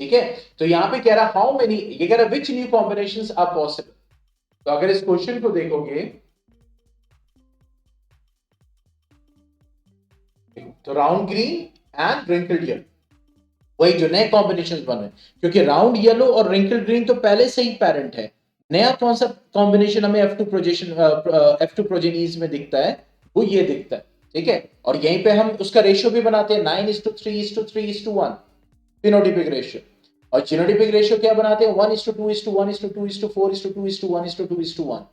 ठीक है। तो यहां पे कह रहा हाउ मेनी, ये कह रहा which new combinations are possible. तो अगर इस क्वेश्चन को देखोगे तो round green and wrinkled yellow, वही जो नए कॉम्बिनेशन बन रहे हैं, क्योंकि राउंड येलो और रिंकल्ड ग्रीन तो पहले से ही पेरेंट है। नया कौन सा कॉम्बिनेशन हमें F2 प्रोजेनीज में दिखता है, वो ये दिखता है, ठीक है। और यहीं पे हम उसका रेशियो भी बनाते हैं 9:3:3:1 फिनोटिपिक रेशियो, और जीनोटिपिक रेशियो क्या बनाते हैं 1:2:1:2:4:2:1:2:1।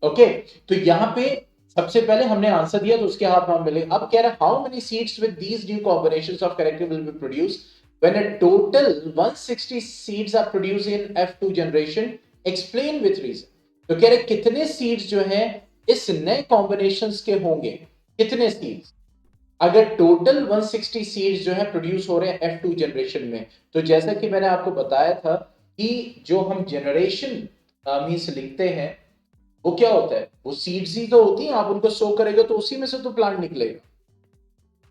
ओके, तो यहां पे सबसे पहले हमने आंसर दिया तो उसके हाथ में मिले। अब कह रहा है how many seeds with these new combinations of character will be produce when a total 160 seeds are produced in F2 generation, explain with reason. तो कह रहे कितने सीड्स जो हैं इस नए कॉम्बिनेशंस के होंगे, कितने सीड्स, अगर टोटल 160 सीड्स जो है प्रोड्यूस हो रहे हैं F2 जनरेशन में। तो जैसा कि मैंने आपको बताया था कि जो हम जनरेशन मींस लिखते हैं वो क्या होता है, वो सीड्स ही तो होती हैं, आप उनको सो करेगा तो उसी में से तो प्लांट निकलेगा,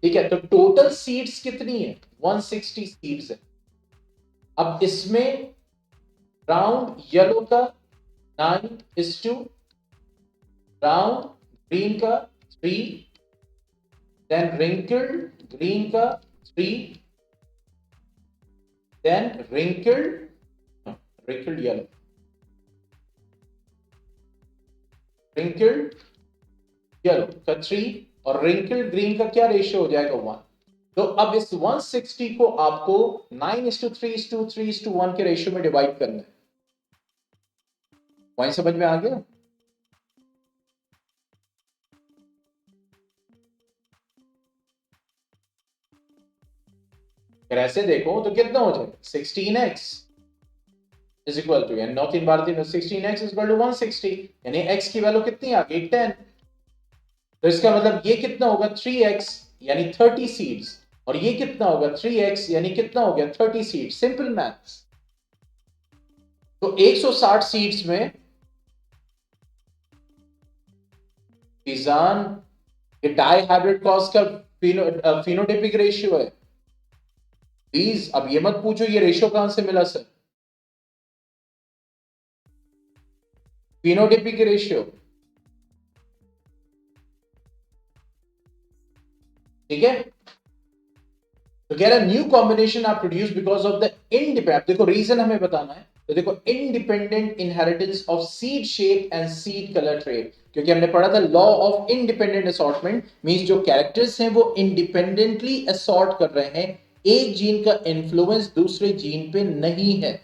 ठीक है। तो टोटल सीड्स कितनी है, 160 सीड्स है। अब इसमें राउंड येलो का 9:, राउंड ग्रीन का 3, देन रिंकल्ड ग्रीन का 3, then wrinkled yellow, wrinkled yellow का 3, और रिंकल्ड ग्रीन का क्या रेशियो हो जाएगा 1। तो अब इस 160 को आपको 9:3:3:1 के रेशियो में डिवाइड करना है। पॉइंट समझ में आ गया, अगर ऐसे देखो तो कितना हो जाएगा 16x, इज इक्वल टू, यानी 9 3 12 3 16x इज इक्वल टू 160, यानी x की वैल्यू कितनी आ गई 10। तो इसका मतलब ये कितना होगा 3x यानी 30 सीड्स, और ये कितना होगा 3x यानी कितना हो गया 30 सीड्स, सिंपल मैथ्स। तो 160 सीड्स में फिजान, ये डाई हाइब्रिड क्रॉस का फिनोटाइपिक रेशियो है। प्लीज अब ये मत पूछो ये रेशियो कहां से मिला सर, फिनोटाइपिक रेशियो, ठीक है। तो कह रहा है new combination are produce because of the independent, देखो रीजन हमें बताना है, तो देखो independent inheritance of seed shape and seed colour trait, क्योंकि हमने पढ़ा था law of independent assortment means जो कैरेक्टर्स हैं वो इंडिपेंडेंटली असॉर्ट कर रहे हैं, एक जीन का इन्फ्लुएंस दूसरे जीन पे नहीं है।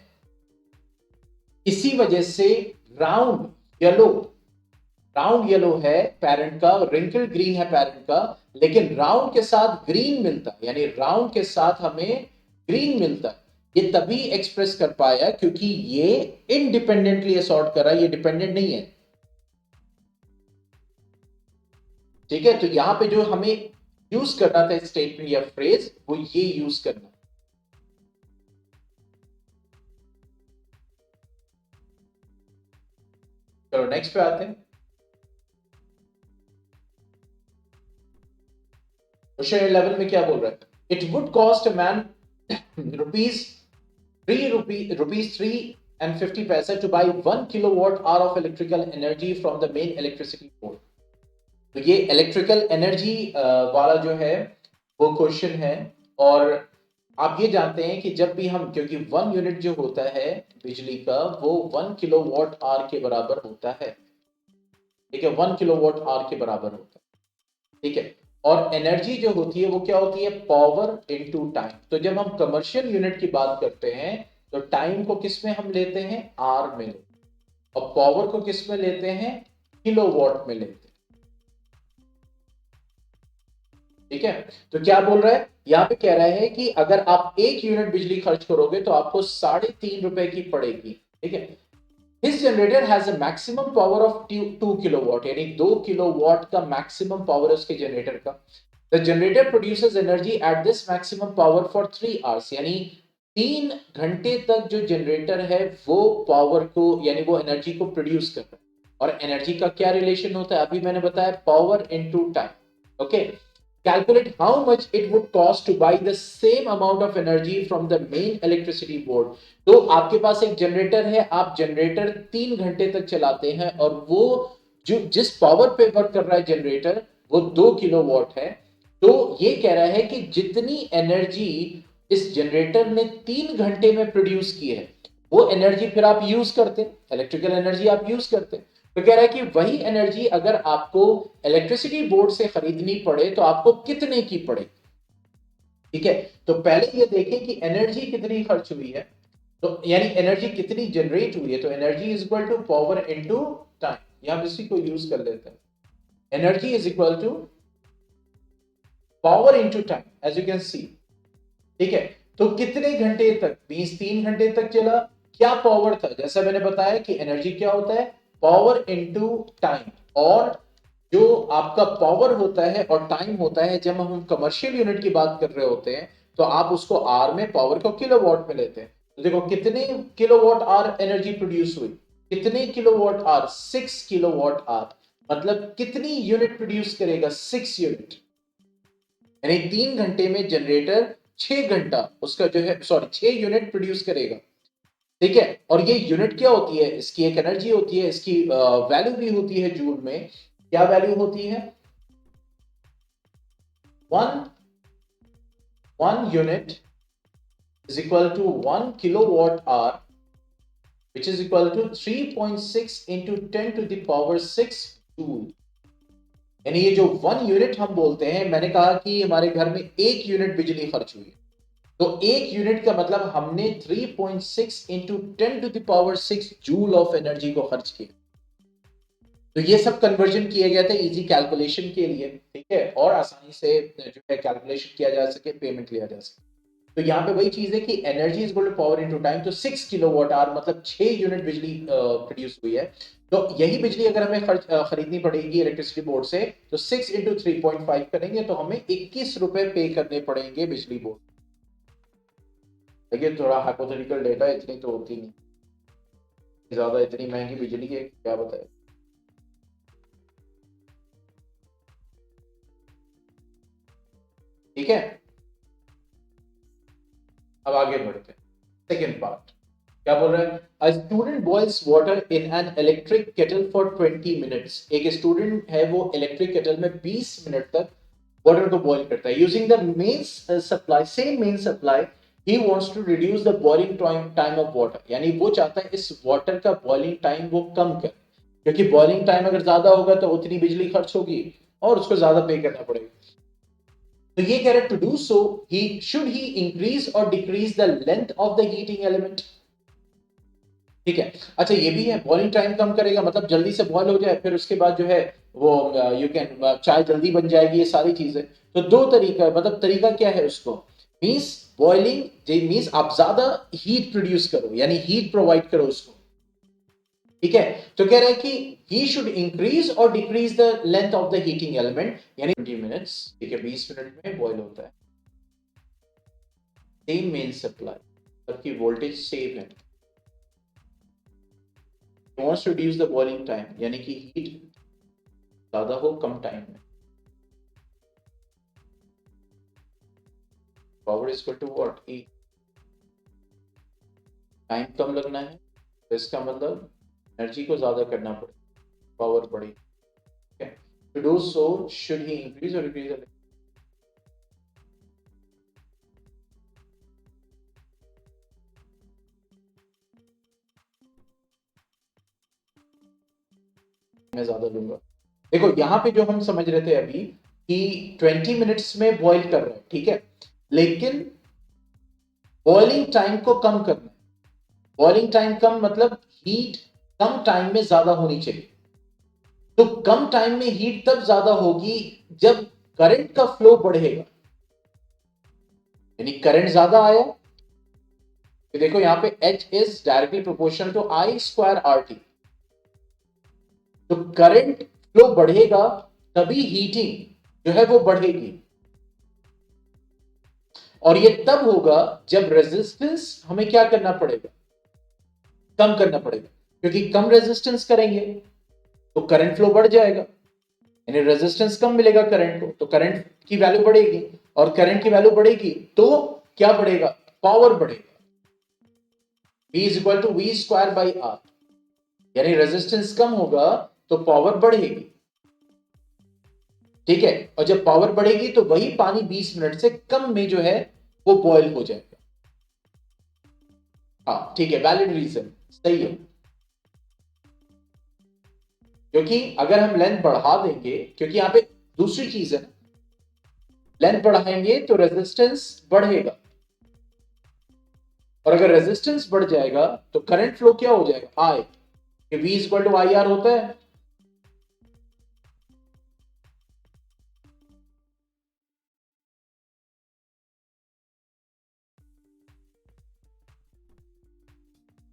इसी वजह से राउंड येलो, राउंड येलो है पेरेंट का, रिंकल ग्रीन है पेरेंट का, लेकिन राउंड के साथ ग्रीन मिलता है, यानी राउंड के साथ हमें ग्रीन मिलता है। ये तभी एक्सप्रेस कर पाया क्योंकि ये इंडिपेंडेंटली असॉर्ट कर रहा है, ये डिपेंडेंट नहीं है, ठीक है। तो यहां पे जो हमें यूज करना था स्टेटमेंट या फ्रेज, वो ये यूज करना। चलो नेक्स्ट पे आते हैं। क्वेश्चन 11 में क्या बोल रहा है, it would cost a man rupees 3 पैसा two by 1 kilowatt hour of electrical energy from the main electricity board. तो ये इलेक्ट्रिकल एनर्जी वाला जो है वो क्वेश्चन है, और आप ये जानते हैं कि जब भी हम, क्योंकि 1 यूनिट जो होता है बिजली का वो 1 किलोवाट आवर के बराबर होता है, ठीक है, 1 किलोवाट आवर के बराबर होता है, ठीक है। और एनर्जी जो होती है वो क्या होती है, पावर इनटू टाइम। तो जब हम कमर्शियल यूनिट की बात करते हैं तो टाइम को किस में हम लेते हैं, आर में लेते हैं, और पावर को किस में लेते हैं, किलोवाट में लेते हैं, ठीक है। तो क्या बोल रहा है, यहां पे कह रहा है कि अगर आप 1 यूनिट बिजली खर्च करोगे तो आपको 3.5 रुपए की पड़ेगी, ठीक है। His generator has a maximum power of 2 kilowatt, यानी 2 किलोवाट का मैक्सिमम पावर है उसके जनरेटर का। The generator produces energy at this maximum power for 3 hours, यानी 3 घंटे तक जो जनरेटर है वो पावर को, यानी वो एनर्जी को प्रोड्यूस कर रहा है। और एनर्जी का क्या रिलेशन होता है, अभी मैंने बताया power into time, okay. Calculate how much it would cost to buy the same amount of energy from the main electricity board। तो आपके पास एक जनरेटर है, आप जनरेटर 3 घंटे तक चलाते हैं और वो जो जिस पावर पे वर्क कर रहा है जनरेटर वो 2 किलोवाट है। तो ये कह रहा है कि जितनी एनर्जी इस जनरेटर ने 3 घंटे में प्रोड्यूस की है वो एनर्जी फिर आप यूज करते हैं, इलेक्ट्रिकल एनर्जी आप यूज करते हैं। तो कह रहा है कि वही एनर्जी अगर आपको इलेक्ट्रिसिटी बोर्ड से खरीदनी पड़े तो आपको कितने की पड़े, ठीक है। तो पहले ये देखें कि एनर्जी कितनी खर्च हुई है, तो यानी एनर्जी कितनी जनरेट हुई है, तो energy is equal to power into time, यहां इसी को यूज कर लेते हैं। Energy is equal to power into time as you can see, ठीक है। तो कितने घंटे तक, 3 घंटे तक चला, क्या पावर था, जैसा मैंने बताया कि एनर्जी क्या होता है, पावर इनटू टाइम, और जो आपका पावर होता है और टाइम होता है, जब हम कमर्शियल यूनिट की बात कर रहे होते हैं तो आप उसको आर में, पावर को किलोवाट में लेते हैं। तो देखो कितने किलोवाट आर एनर्जी प्रोड्यूस हुई, कितने किलोवाट आर, 6 किलोवाट आर, मतलब कितनी यूनिट प्रोड्यूस करेगा, 6 यूनिट, यानी 3 घंटे में जनरेटर 6 घंटा उसका जो है, सॉरी 6 यूनिट प्रोड्यूस करेगा, ठीक है। और ये यूनिट क्या होती है, इसकी एक एनर्जी होती है, इसकी वैल्यू भी होती है जूल में, क्या वैल्यू होती है, one unit is equal to 1 kilowatt hour, which is equal to 3.6 into 10 to the power 6 joule। यानी ये जो 1 यूनिट हम बोलते हैं, मैंने कहा कि हमारे घर में 1 यूनिट बिजली खर्च हुई है, तो 1 यूनिट का मतलब हमने 3.6 into 10 to the power 6 joule of energy को खर्च किया। तो ये सब कन्वर्जन किए गए थे इजी कैलकुलेशन के लिए, ठीक है, और आसानी से जो है कैलकुलेशन किया जा सके, पेमेंट लिया जा सके। तो यहाँ पे वही चीज है कि energy is equal to power into time, तो 6 किलोवाट आवर मतलब 6 यूनिट बिजली प्रोड्यूस हुई है। तो यही बिजली अगर हमें खरीदनी पड़ेगी इलेक्ट्रिसिटी बोर्ड से, तो 6 इंटू 3.5 करेंगे तो हमें 21 रुपए पे करने पड़ेंगे बिजली बोर्ड। देखिए थोड़ा हाइपोथेटिकल डेटा, इतनी तो होती नहीं ज्यादा, इतनी महंगी बिजली है क्या बताए। ठीक है, अब आगे बढ़ते हैं। सेकेंड पार्ट क्या बोल रहा है, a student boils water in an electric kettle for 20 minutes. एक स्टूडेंट है वो इलेक्ट्रिक केटल में 20 मिनट तक वाटर को बॉईल करता है। Using the main supply, same main supply, he wants to reduce the boiling time of water. यानी वो चाहता है इस वाटर का बॉइलिंग टाइम वो कम करे, क्योंकि बॉइलिंग टाइम अगर ज्यादा होगा तो उतनी बिजली खर्च होगी और उसको ज्यादा पे करना पड़ेगा। तो ये कह रहे to do so he should he increase और decrease the length of the heating element. ठीक है, अच्छा ये भी है, बॉइलिंग टाइम कम करेगा मतलब जल्दी से बॉईल हो जाए, फिर उसके बाद जो है वो यू कैन चाय जल्दी बन जाएगी, ये सारी चीजें। तो दो तरीका है, मतलब तरीका क्या है उसको, मींस बॉइलिंग मींस आप ज्यादा हीट प्रोड्यूस करो, यानी हीट प्रोवाइड करो उसको। ठीक है, तो कह रहा है कि ही शुड इंक्रीज और decrease the length of the heating element, यानी 20 मिनट्स। ठीक है, 20 मिनट में बॉईल होता है, सेम मेन सप्लाई, सबकी वोल्टेज सेम है। wants to reduce the boiling time, यानी कि हीट ज्यादा हो कम टाइम में। Power is equal to what, E. Time कम लगना है तो इसका मतलब एनर्जी को ज्यादा करना पड़े, पावर बढ़ेगी। ठीक है, to do so should he increase और डिक्रीज। मैं ज्यादा लूंगा। देखो यहाँ पे जो हम समझ रहे थे अभी कि 20 मिनट्स में बॉईल कर रहे हैं, ठीक है, लेकिन बॉइलिंग टाइम को कम करना है। बॉइलिंग टाइम कम मतलब हीट कम टाइम में ज्यादा होनी चाहिए। तो कम टाइम में हीट तब ज्यादा होगी जब करंट का फ्लो बढ़ेगा, यानी करंट ज्यादा आया। तो देखो यहाँ पे H is directly proportional to I square RT। तो करंट फ्लो बढ़ेगा तभी हीटिंग जो है वो बढ़ेगी, और ये तब होगा जब रेजिस्टेंस हमें क्या करना पड़ेगा, कम करना पड़ेगा। क्योंकि कम रेजिस्टेंस करेंगे तो करंट फ्लो बढ़ जाएगा, यानी रेजिस्टेंस कम मिलेगा करंट को, तो करंट की वैल्यू बढ़ेगी, और करंट की वैल्यू बढ़ेगी तो क्या बढ़ेगा, पावर बढ़ेगा। V is equal to V square by R, यानी रेजिस्टेंस कम होगा तो पावर बढ़ेगी। ठीक है, और जब पावर बढ़ेगी तो वही पानी 20 मिनट से कम में जो है वो बॉयल हो जाएगा। हाँ ठीक है, वैलिड रीजन, सही है। क्योंकि अगर हम लेंथ बढ़ा देंगे, क्योंकि यहां पे दूसरी चीज है, लेंथ बढ़ाएंगे तो रेजिस्टेंस बढ़ेगा, और अगर रेजिस्टेंस बढ़ जाएगा तो करंट फ्लो क्या हो जाएगा, I, V equal to I R होता है।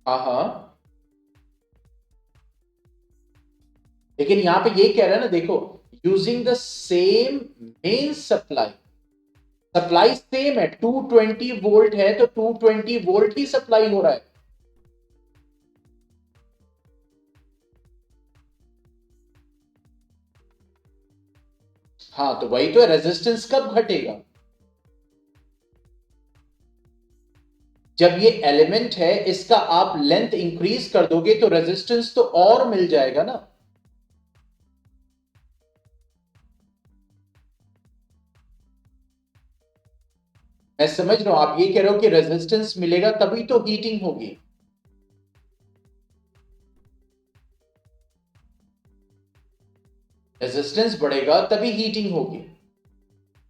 हाँ हाँ, लेकिन यहां पे ये कह रहा है ना, देखो using the same main supply, supply same है, 220 वोल्ट है तो 220 वोल्ट ही सप्लाई हो रहा है। हाँ तो वही तो है, रेजिस्टेंस कब घटेगा, जब ये एलिमेंट है इसका आप लेंथ इंक्रीज कर दोगे तो रेजिस्टेंस तो और मिल जाएगा ना। मैं समझ रहा हूं, आप ये कह रहे हो कि रेजिस्टेंस मिलेगा तभी तो हीटिंग होगी। रेजिस्टेंस बढ़ेगा तभी हीटिंग होगी,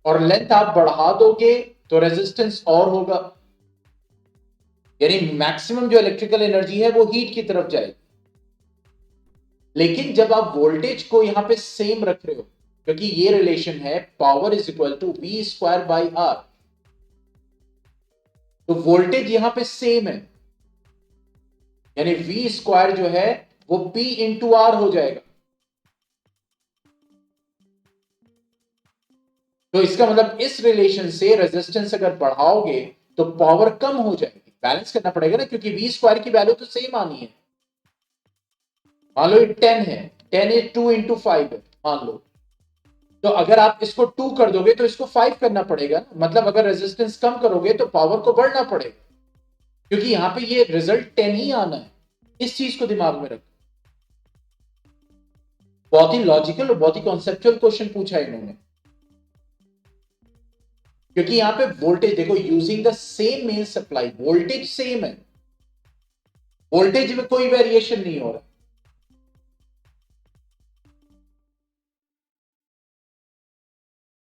और लेंथ आप बढ़ा दोगे तो रेजिस्टेंस और होगा, यानी मैक्सिमम जो इलेक्ट्रिकल एनर्जी है वो हीट की तरफ जाएगी। लेकिन जब आप वोल्टेज को यहां पे सेम रख रहे हो, क्योंकि ये रिलेशन है power is equal to V square by R, तो वोल्टेज यहां पे सेम है, यानी V स्क्वायर जो है वो P इंटू आर हो जाएगा। तो इसका मतलब इस रिलेशन से रेजिस्टेंस अगर बढ़ाओगे तो पावर कम हो जाएगी, बैलेंस करना पड़ेगा ना, क्योंकि V स्क्वायर की वैल्यू तो सेम आनी है। मान लो ये 10 है, 10 इज 2 इंटू 5 है मान लो, तो अगर आप इसको 2 कर दोगे तो इसको 5 करना पड़ेगा ना, मतलब अगर रेजिस्टेंस कम करोगे तो पावर को बढ़ना पड़ेगा, क्योंकि यहां पे ये रिजल्ट 10 ही आना है। इस चीज को दिमाग में रखो। बहुत ही लॉजिकल और बहुत ही कॉन्सेप्चुअल क्वेश्चन पूछा है इन्होंने, क्योंकि यहां पे वोल्टेज देखो, using the same main supply, voltage same है, वोल्टेज में कोई वेरिएशन नहीं हो रहा।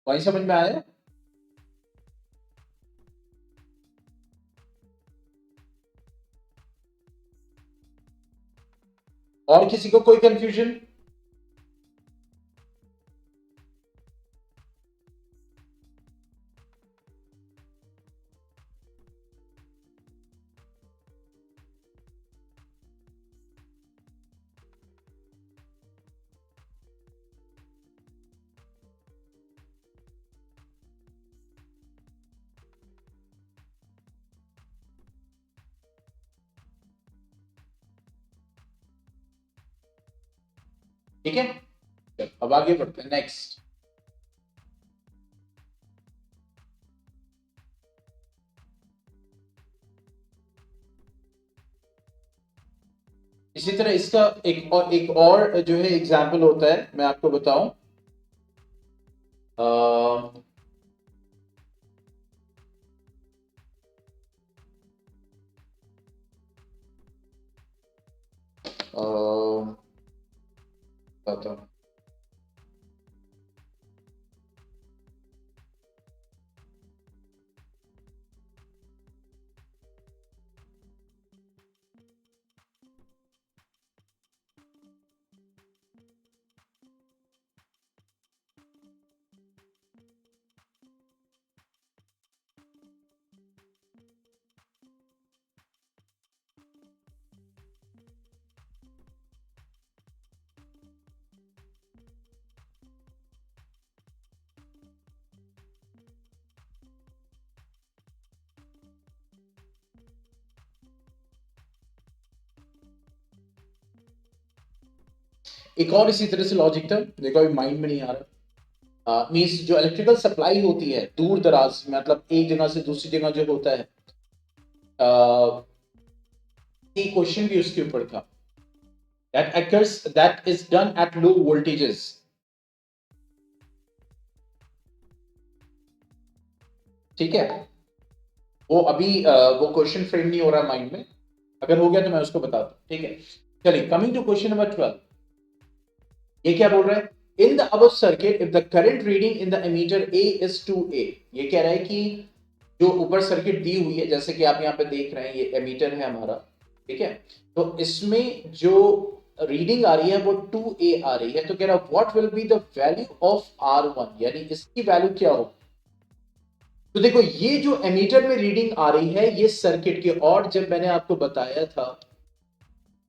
वही समझ में आया? और किसी को कोई कंफ्यूजन? ठीक है, अब आगे बढ़ते हैं नेक्स्ट। इसी तरह इसका एक और जो है एग्जाम्पल होता है, मैं आपको बताऊं। बताता हूं। एक और इसी तरह से लॉजिक था, देखो अभी माइंड में नहीं आ रहा। मीन्स जो इलेक्ट्रिकल सप्लाई होती है दूर दराज, मतलब एक जगह से दूसरी जगह जो होता है, एक क्वेश्चन भी उसके ऊपर था, that occurs that is done at low voltages। ठीक है, वो अभी वो क्वेश्चन फ्रेम नहीं हो रहा माइंड में, अगर हो गया तो मैं उसको बता दूं। ठीक है, चलिए कमिंग टू क्वेश्चन नंबर 12। ये क्या बोल रहा है? In the above circuit if the current reading in the ammeter A is 2A। ये कह रहा है कि जो ऊपर सर्किट दी हुई है, जैसे कि आप यहाँ पे देख रहे हैं, ये एमीटर है हमारा, ठीक है, तो इसमें जो रीडिंग आ रही है वो 2A आ रही है, तो कह रहा है what will be the value of R1, यानी इसकी वैल्यू क्या हो। तो देखो ये जो एमीटर में रीडिंग आ रही है ये सर्किट की, और जब मैंने आपको बताया था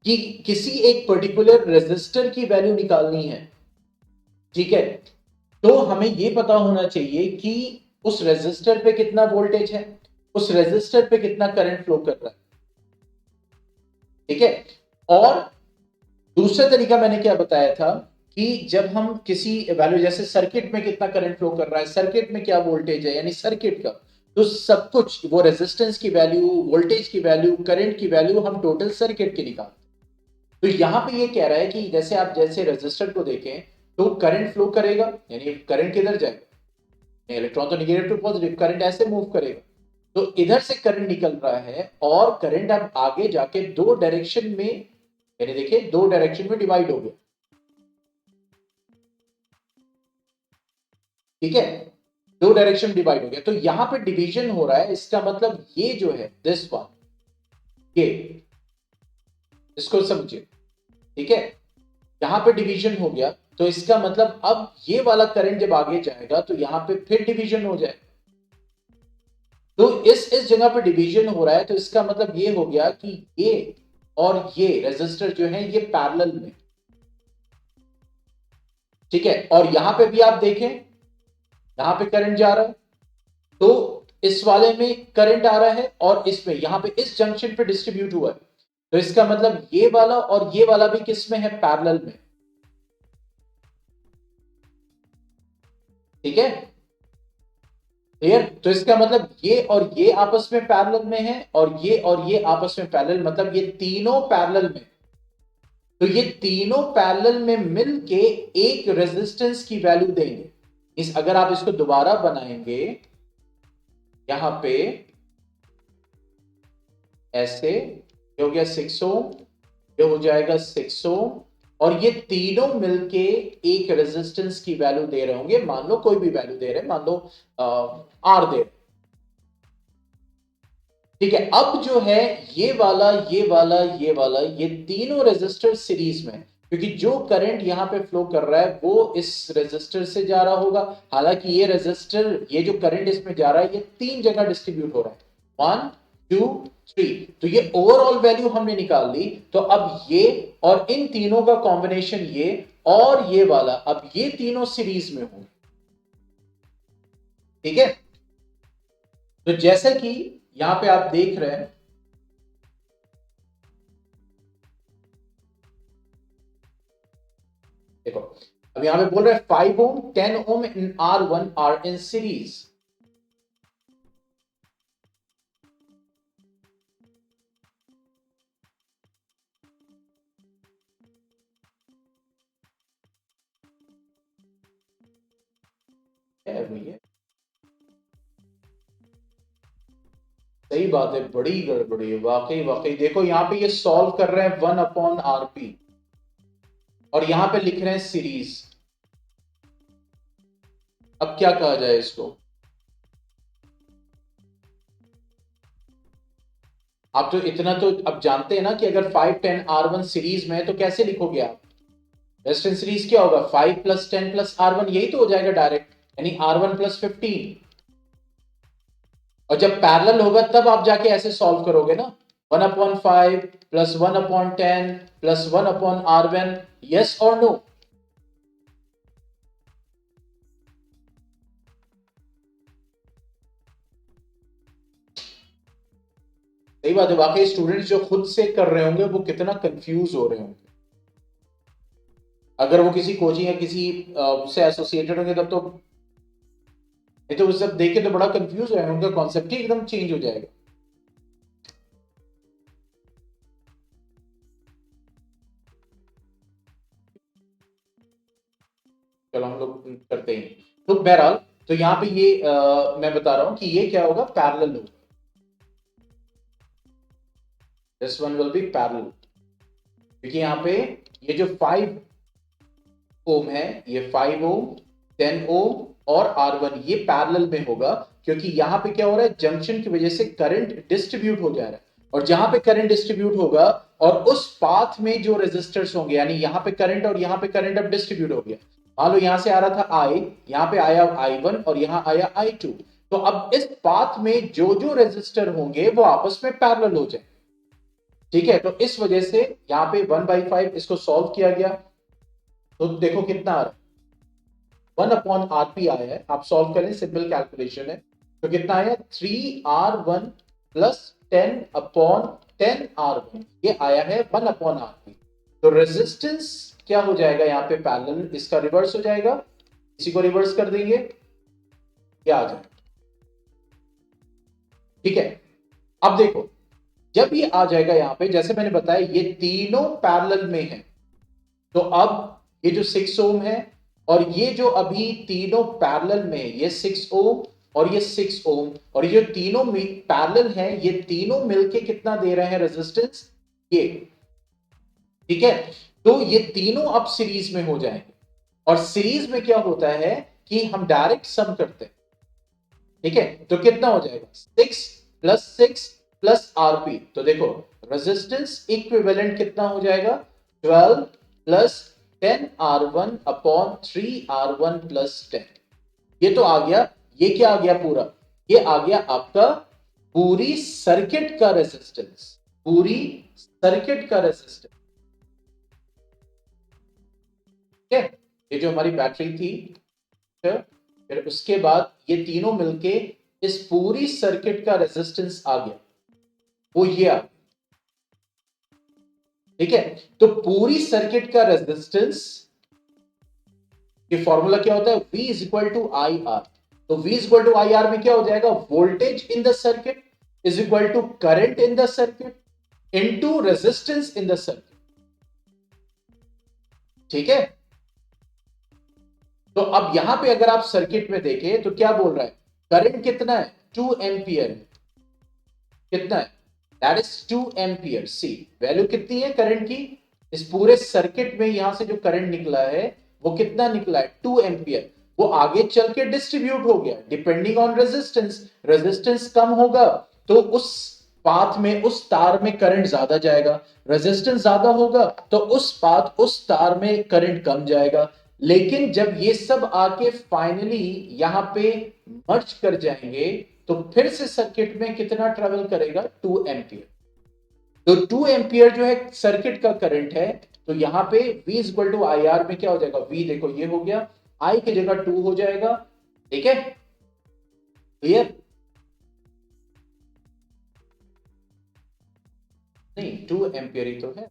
कि किसी एक पर्टिकुलर रेजिस्टर की वैल्यू निकालनी है, ठीक है, तो हमें यह पता होना चाहिए कि उस रेजिस्टर पे कितना वोल्टेज है, उस रेजिस्टर पे कितना करंट फ्लो कर रहा है। ठीक है, और दूसरा तरीका मैंने क्या बताया था कि जब हम किसी वैल्यू, जैसे सर्किट में कितना करंट फ्लो कर रहा है, सर्किट में क्या वोल्टेज है, यानी सर्किट का, तो सब कुछ वो रेजिस्टेंस की वैल्यू, वोल्टेज की वैल्यू, करंट की वैल्यू हम टोटल सर्किट की निकालते। तो यहां पे ये कह रहा है कि जैसे आप जैसे रेजिस्टर को देखें तो करंट फ्लो करेगा, यानी करंट किधर जाएगा, इलेक्ट्रॉन तो निगेटिव टू पॉजिटिव, करंट ऐसे मूव करेगा, तो इधर से करंट निकल रहा है, और करंट अब आगे जाके दो डायरेक्शन में, यानी देखिए दो डायरेक्शन में डिवाइड हो गया। ठीक है, दो डायरेक्शन डिवाइड हो गया, तो यहां पे डिवीजन हो रहा है, इसका मतलब ये जो है दिस वन, ये इसको समझिए। ठीक है, यहां पे डिवीजन हो गया, तो इसका मतलब अब ये वाला करंट जब आगे जाएगा तो यहां पे फिर डिवीजन हो जाएगा। तो इस जगह पे डिवीजन हो रहा है, तो इसका मतलब ये हो गया कि ये और ये रेजिस्टर जो है ये पैरेलल में, ठीक है। और यहां पे भी आप देखें, यहां पे करंट जा रहा है, तो इस वाले में करंट आ रहा है और इसमें यहां पे इस जंक्शन पे डिस्ट्रीब्यूट हुआ है, तो इसका मतलब ये वाला और ये वाला भी किस में है, पैरेलल में, ठीक है, क्लियर। तो इसका मतलब ये और ये आपस में पैरेलल में है और ये आपस में पैरेलल, मतलब ये तीनों पैरेलल में, तो ये तीनों पैरेलल में मिलके एक रेजिस्टेंस की वैल्यू देंगे। इस अगर आप इसको दोबारा बनाएंगे यहां पे ऐसे, ये हो गया 6 ओम, ये हो जाएगा 6 ओम, और ये तीनों मिलके एक रेजिस्टेंस की वैल्यू दे रहे होंगे, मान लो कोई भी वैल्यू दे रहे हैं, मान लो आर दे रहे, ठीक है। अब जो है ये वाला ये वाला ये वाला ये तीनों रेजिस्टर सीरीज में, क्योंकि जो करंट यहां पे फ्लो कर रहा है वो इस रेजिस्टर से जा रहा होगा, हालांकि ये रेजिस्टर, ये जो करंट इसमें जा रहा है ये तीन जगह डिस्ट्रीब्यूट हो रहा है, 1 2 3, तो ये ओवरऑल वैल्यू हमने निकाल ली। तो अब ये और इन तीनों का कॉम्बिनेशन ये और ये वाला, अब ये तीनों सीरीज में होंगे, ठीक है। तो जैसे कि यहां पे आप देख रहे हैं, देखो अब यहां पे बोल रहे हैं 5 ओम 10 ओम इन R1 आर इन सीरीज, है भैया, सही बात है, बड़ी गड़बड़ी है, वाकई वाकई। देखो यहां पे ये सॉल्व कर रहे हैं 1/RP और यहां पे लिख रहे हैं सीरीज, अब क्या कहा जाए इसको, आप तो इतना तो अब जानते हैं ना कि अगर 5 10 R1 सीरीज में है तो कैसे लिखोगे आप, वेस्टर्न सीरीज क्या होगा, 5 + 10 + R1, यही तो हो जाएगा डायरेक्ट, यानी R1 + 15, और जब पैरेलल होगा तब आप जाके ऐसे सॉल्व करोगे ना, 1/5 + 1/10 + 1/R1, यस और नो। सही बात है, वाकई स्टूडेंट्स जो खुद से कर रहे होंगे वो कितना कंफ्यूज हो रहे होंगे, अगर वो किसी कोचिंग या किसी से एसोसिएटेड होंगे तब तो, नहीं तो वो सब देख के तो बड़ा कंफ्यूज हो जाएगा, उनका कॉन्सेप्ट ही एकदम चेंज हो जाएगा। चलो हम लोग करते हैं, तो बहरहाल, तो यहाँ पे ये मैं बता रहा हूं कि ये क्या होगा, पैरेलल होगा, this one will be parallel, क्योंकि यहाँ पे ये जो 5 ओम है, ये 5 ओम 10 ओम और R1 ये पैरेलल में होगा, क्योंकि यहां पे क्या हो रहा है, जंक्शन की वजह से करंट डिस्ट्रीब्यूट हो जा रहा है, और जहां पे करंट डिस्ट्रीब्यूट होगा और उस पाथ में जो रेजिस्टर्स होंगे, यानी यहां पे करंट और यहां पे करंट अब डिस्ट्रीब्यूट हो गया, मान लो यहां से आ रहा था I, यहां पे आया I1 और यहां आया I2, तो अब इस पाथ में जो जो रेजिस्टर होंगे वो आपस में पैरेलल हो जाए, ठीक है। तो इस वजह से यहां पे 1/5 इसको सॉल्व किया गया, तो देखो कितना आ रहा है, 1/RP आया है, आप सॉल्व करें, सिंपल कैलकुलेशन है, तो कितना आया, 3R1 + 10/10R1, ये आया है 1/RP। तो रेजिस्टेंस क्या हो जाएगा यहाँ पे, पैरेलल, इसका रिवर्स हो जाएगा, इसी को रिवर्स कर देंगे, क्या आ जाएगा, ठीक है। अब देखो जब ये आ जाएगा यहाँ पे, जैसे मैंने बताया ये तीनों पैरेलल में है, तो अब ये जो 6 ओम है और ये जो अभी तीनों पैरेलल में, ये 6 ओम और ये 6 ओम, और ये जो तीनों पैरेलल हैं ये तीनों मिलके कितना दे रहे हैं रेजिस्टेंस, ये, ठीक है। तो ये तीनों अब सीरीज में हो जाएंगे, और सीरीज में क्या होता है कि हम डायरेक्ट सम करते हैं, ठीक है। तो कितना हो जाएगा, 6 + 6 + RP, तो देखो रेजिस्टेंस इक्विवेलेंट कितना हो जाएगा, 12 + 10R1 अपॉन 3R1 + 10, ये तो आ गया, ये क्या आ गया पूरा, ये आ गया आपका पूरी सर्किट का रेजिस्टेंस, पूरी सर्किट का रेजिस्टेंस। ठीक है, ये जो हमारी बैटरी थी, फिर उसके बाद ये तीनों मिलके इस पूरी सर्किट का रेजिस्टेंस आ गया, वो ये आ गया। ठीक है, तो पूरी सर्किट का रेजिस्टेंस, ये फॉर्मूला क्या होता है, V is equal to I R. तो V is equal to I R में क्या हो जाएगा, voltage in the circuit is equal to current in the circuit into resistance in the circuit. ठीक है, तो अब यहां पे अगर आप सर्किट में देखें तो क्या बोल रहा है, करंट कितना है, 2 एम्पियर। कितना है, दैट इज 2 एम्पियर। सी वैल्यू कितनी है करंट की, इस पूरे सर्किट में यहां से जो करंट निकला है वो कितना निकला है, 2 एम्पियर। वो आगे चल के डिस्ट्रीब्यूट हो गया डिपेंडिंग ऑन रेजिस्टेंस। रेजिस्टेंस कम होगा तो उस पाथ में, उस तार में करंट ज्यादा जाएगा, रेजिस्टेंस ज्यादा होगा तो उस पाथ, उस तार में करंट कम जाएगा। लेकिन जब ये सब आके फाइनली यहां पे मर्ज कर जाएंगे तो फिर से सर्किट में कितना ट्रेवल करेगा, 2 एम्पियर। तो 2 एम्पियर जो है सर्किट का करंट है, तो यहां पे V is equal to I R में क्या हो जाएगा, V देखो ये हो गया, I की जगह 2 हो जाएगा। ठीक है, क्लियर, नहीं 2 एम्पियर ही तो है।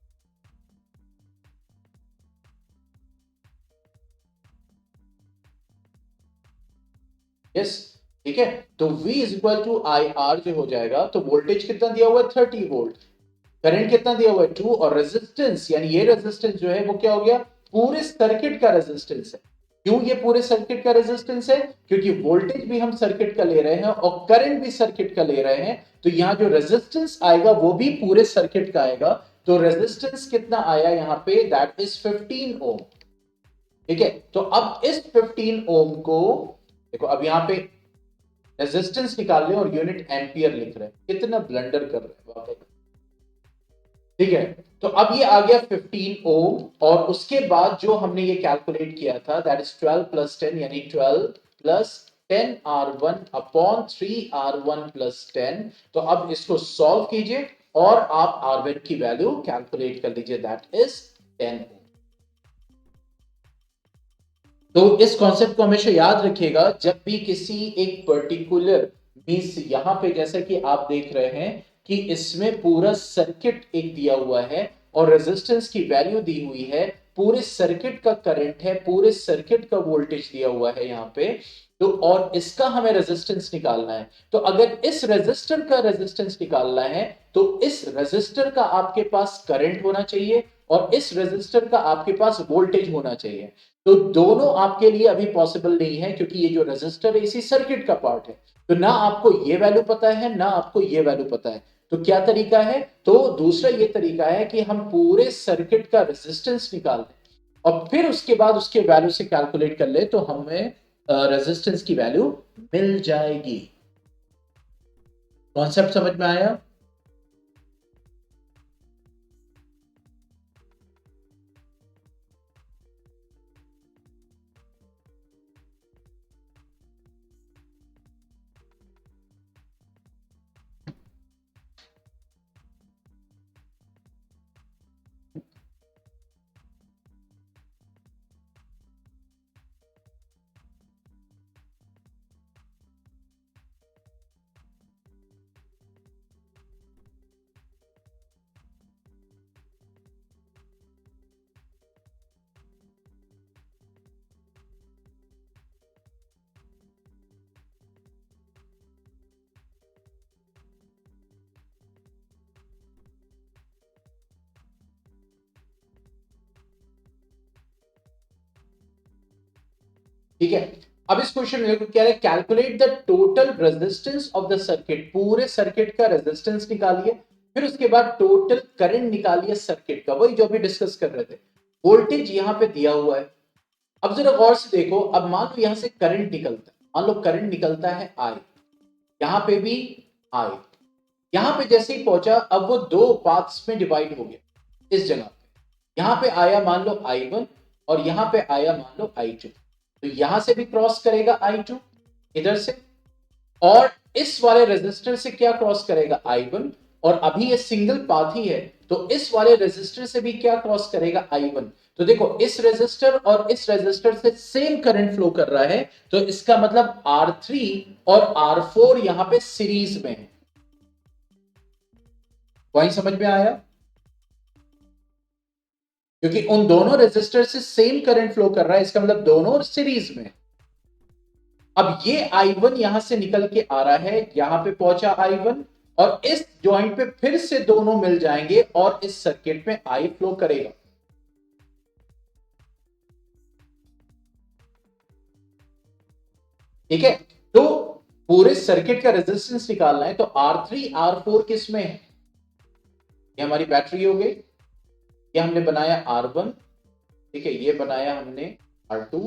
यस, ठीक है, तो V is equal to I R जो हो जाएगा, तो वोल्टेज कितना दिया हुआ है, 30 वोल्ट, करंट कितना दिया हुआ है, 2, और रेजिस्टेंस यानी ये रेजिस्टेंस जो है वो क्या हो गया, पूरे सर्किट का रेजिस्टेंस है। क्यों ये पूरे सर्किट का रेजिस्टेंस है, क्योंकि वोल्टेज भी हम सर्किट का ले रहे हैं और करंट भी सर्किट का ले रहे हैं, तो यहां जो रेजिस्टेंस आएगा वो भी पूरे सर्किट का आएगा। तो रेजिस्टेंस कितना आया यहां पे, दैट इज 15 ओम। ठीक है, तो अब इस 15 ओम को देखो, अब यहां पे रेजिस्टेंस निकाल रहे हैं और यूनिट एम्पियर लिख रहे हैं, कितना ब्लंडर कर रहे हैं वाकई। ठीक है, तो अब ये आ गया 15 ओम, और उसके बाद जो हमने ये कैलकुलेट किया था, दैट इज 12 प्लस 10, यानी 12 plus 10 R1 upon 3 R1 plus 10। तो अब इसको सॉल्व कीजिए और आप R1 की वैल्यू कैलकुलेट कर लीजिए, दैट इज 10 ओम। तो इस कॉन्सेप्ट को हमेशा याद रखिएगा, जब भी किसी एक पर्टिकुलर मींस, यहां पे जैसा कि आप देख रहे हैं कि इसमें पूरा सर्किट एक दिया हुआ है और रेजिस्टेंस की वैल्यू दी हुई है, पूरे सर्किट का करंट है, पूरे सर्किट का वोल्टेज दिया हुआ है यहां पे, तो और इसका हमें रेजिस्टेंस निकालना है। तो अगर इस रेजिस्टर का रेजिस्टेंस निकालना है तो इस रेजिस्टर का आपके पास करंट होना चाहिए और इस रेजिस्टर का आपके पास वोल्टेज होना चाहिए। तो दोनों आपके लिए अभी पॉसिबल नहीं है, क्योंकि ये जो रेजिस्टर है इसी सर्किट का पार्ट है। तो ना आपको ये वैल्यू पता है ना आपको ये वैल्यू पता है। तो क्या तरीका है, तो दूसरा ये तरीका है कि हम पूरे सर्किट का रेजिस्टेंस निकाल लें और फिर उसके बाद उसके वैल्यू से कैलकुलेट कर ले, तो हमें रेजिस्टेंस की वैल्यू मिल जाएगी। कॉन्सेप्ट समझ में आया। ठीक है, अब इस क्वेश्चन में क्या है, calculate the total resistance of the circuit, पूरे सर्किट का रेजिस्टेंस निकालिए, फिर उसके बाद टोटल करंट निकालिए सर्किट का, वही जो अभी डिस्कस कर रहे थे। वोल्टेज यहां पे दिया हुआ है, अब जरा गौर से देखो, अब मान लो यहां से करंट निकलता है, मान लो करंट निकलता है आई, यहां पे भी आई, यहां पे जैसे ही पहुंचा अब वो दो पार्ट्स में डिवाइड हो गया इस जगह पे, यहां पे आया मान लो I1 और यहां पे आया मान लो I2, तो यहां से भी क्रॉस करेगा I2 इधर से, और इस वाले रेजिस्टर से क्या क्रॉस करेगा I1, और अभी ये सिंगल पाथ ही है तो इस वाले रेजिस्टर से भी क्या क्रॉस करेगा I1। तो देखो इस रेजिस्टर और इस रेजिस्टर से सेम करंट फ्लो कर रहा है, तो इसका मतलब R3 और R4 यहां पे सीरीज में है। पॉइंट समझ में आया? क्योंकि उन दोनों रेजिस्टर से सेम करंट फ्लो कर रहा है, इसका मतलब दोनों सीरीज में। अब ये I1 यहां से निकल के आ रहा है, यहां पे पहुंचा I1, और इस जॉइंट पे फिर से दोनों मिल जाएंगे और इस सर्किट में I फ्लो करेगा। ठीक है, तो पूरे सर्किट का रेजिस्टेंस निकालना है, तो R3 R4 किस में है? ये हमारी बैटरी हो गई, ये हमने बनाया R1, ठीक है, ये बनाया हमने R2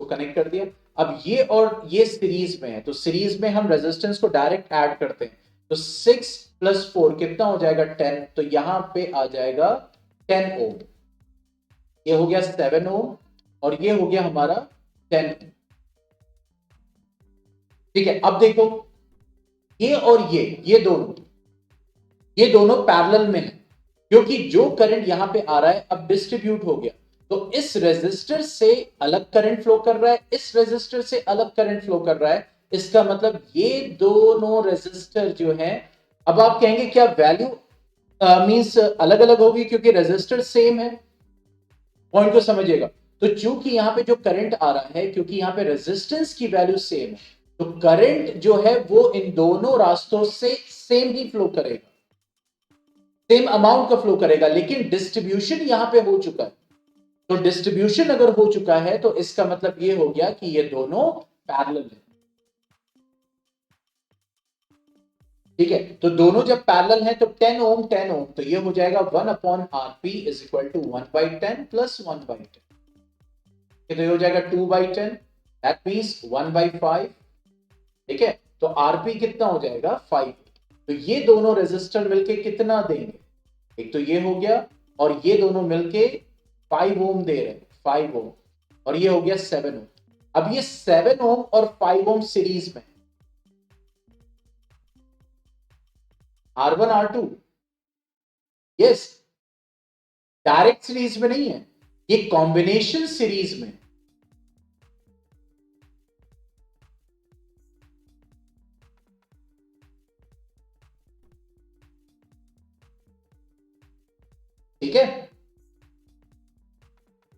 को कनेक्ट कर दिया। अब ये और ये सीरीज में है, तो सीरीज में हम रेजिस्टेंस को डायरेक्ट ऐड करते हैं, तो 6 + 4 कितना हो जाएगा 10, तो यहां पे आ जाएगा 10 ओम। ये हो गया 7 ओम और ये हो गया हमारा 10 ओम। ठीक है, अब देखो ये और ये दोनों पैरेलल में है, क्योंकि जो करंट यहां पे आ रहा है अब डिस्ट्रीब्यूट हो गया, तो इस रेजिस्टर से अलग करंट फ्लो कर रहा है, इस रेजिस्टर से अलग करंट फ्लो कर रहा है। इसका मतलब ये दोनों रेजिस्टर जो हैं, अब आप कहेंगे क्या वैल्यू मींस अलग अलग होगी, क्योंकि रेजिस्टर सेम है। पॉइंट को समझिएगा, तो चूंकि यहां पे जो करंट आ रहा है, क्योंकि यहां पे रेजिस्टेंस की वैल्यू सेम है, तो करंट जो है वो इन दोनों रास्तों से सेम ही फ्लो करेगा, सेम अमाउंट का फ्लो करेगा, लेकिन डिस्ट्रीब्यूशन यहां पे हो चुका है। तो डिस्ट्रीब्यूशन अगर हो चुका है तो इसका मतलब ये हो गया कि ये दोनों पैरेलल है। ठीक है, तो दोनों जब पैरेलल है तो 10 ओम 10 ओम, तो ये हो जाएगा 1/RP is equal to 1/10 plus 1/10, तो ये हो जाएगा 2/10, दैट मींस 1/5। ठीक है, तो आरपी कितना हो जाएगा 5। तो ये दोनों रेजिस्टर मिलके कितना देंगे, एक तो ये हो गया, और ये दोनों मिलके 5 ओम दे रहे हैं, 5 ओम, और ये हो गया 7 ओम। अब ये 7 ओम और 5 ओम सीरीज में, R1 R2, yes, direct series में नहीं है, ये कॉम्बिनेशन सीरीज में। ठीक है,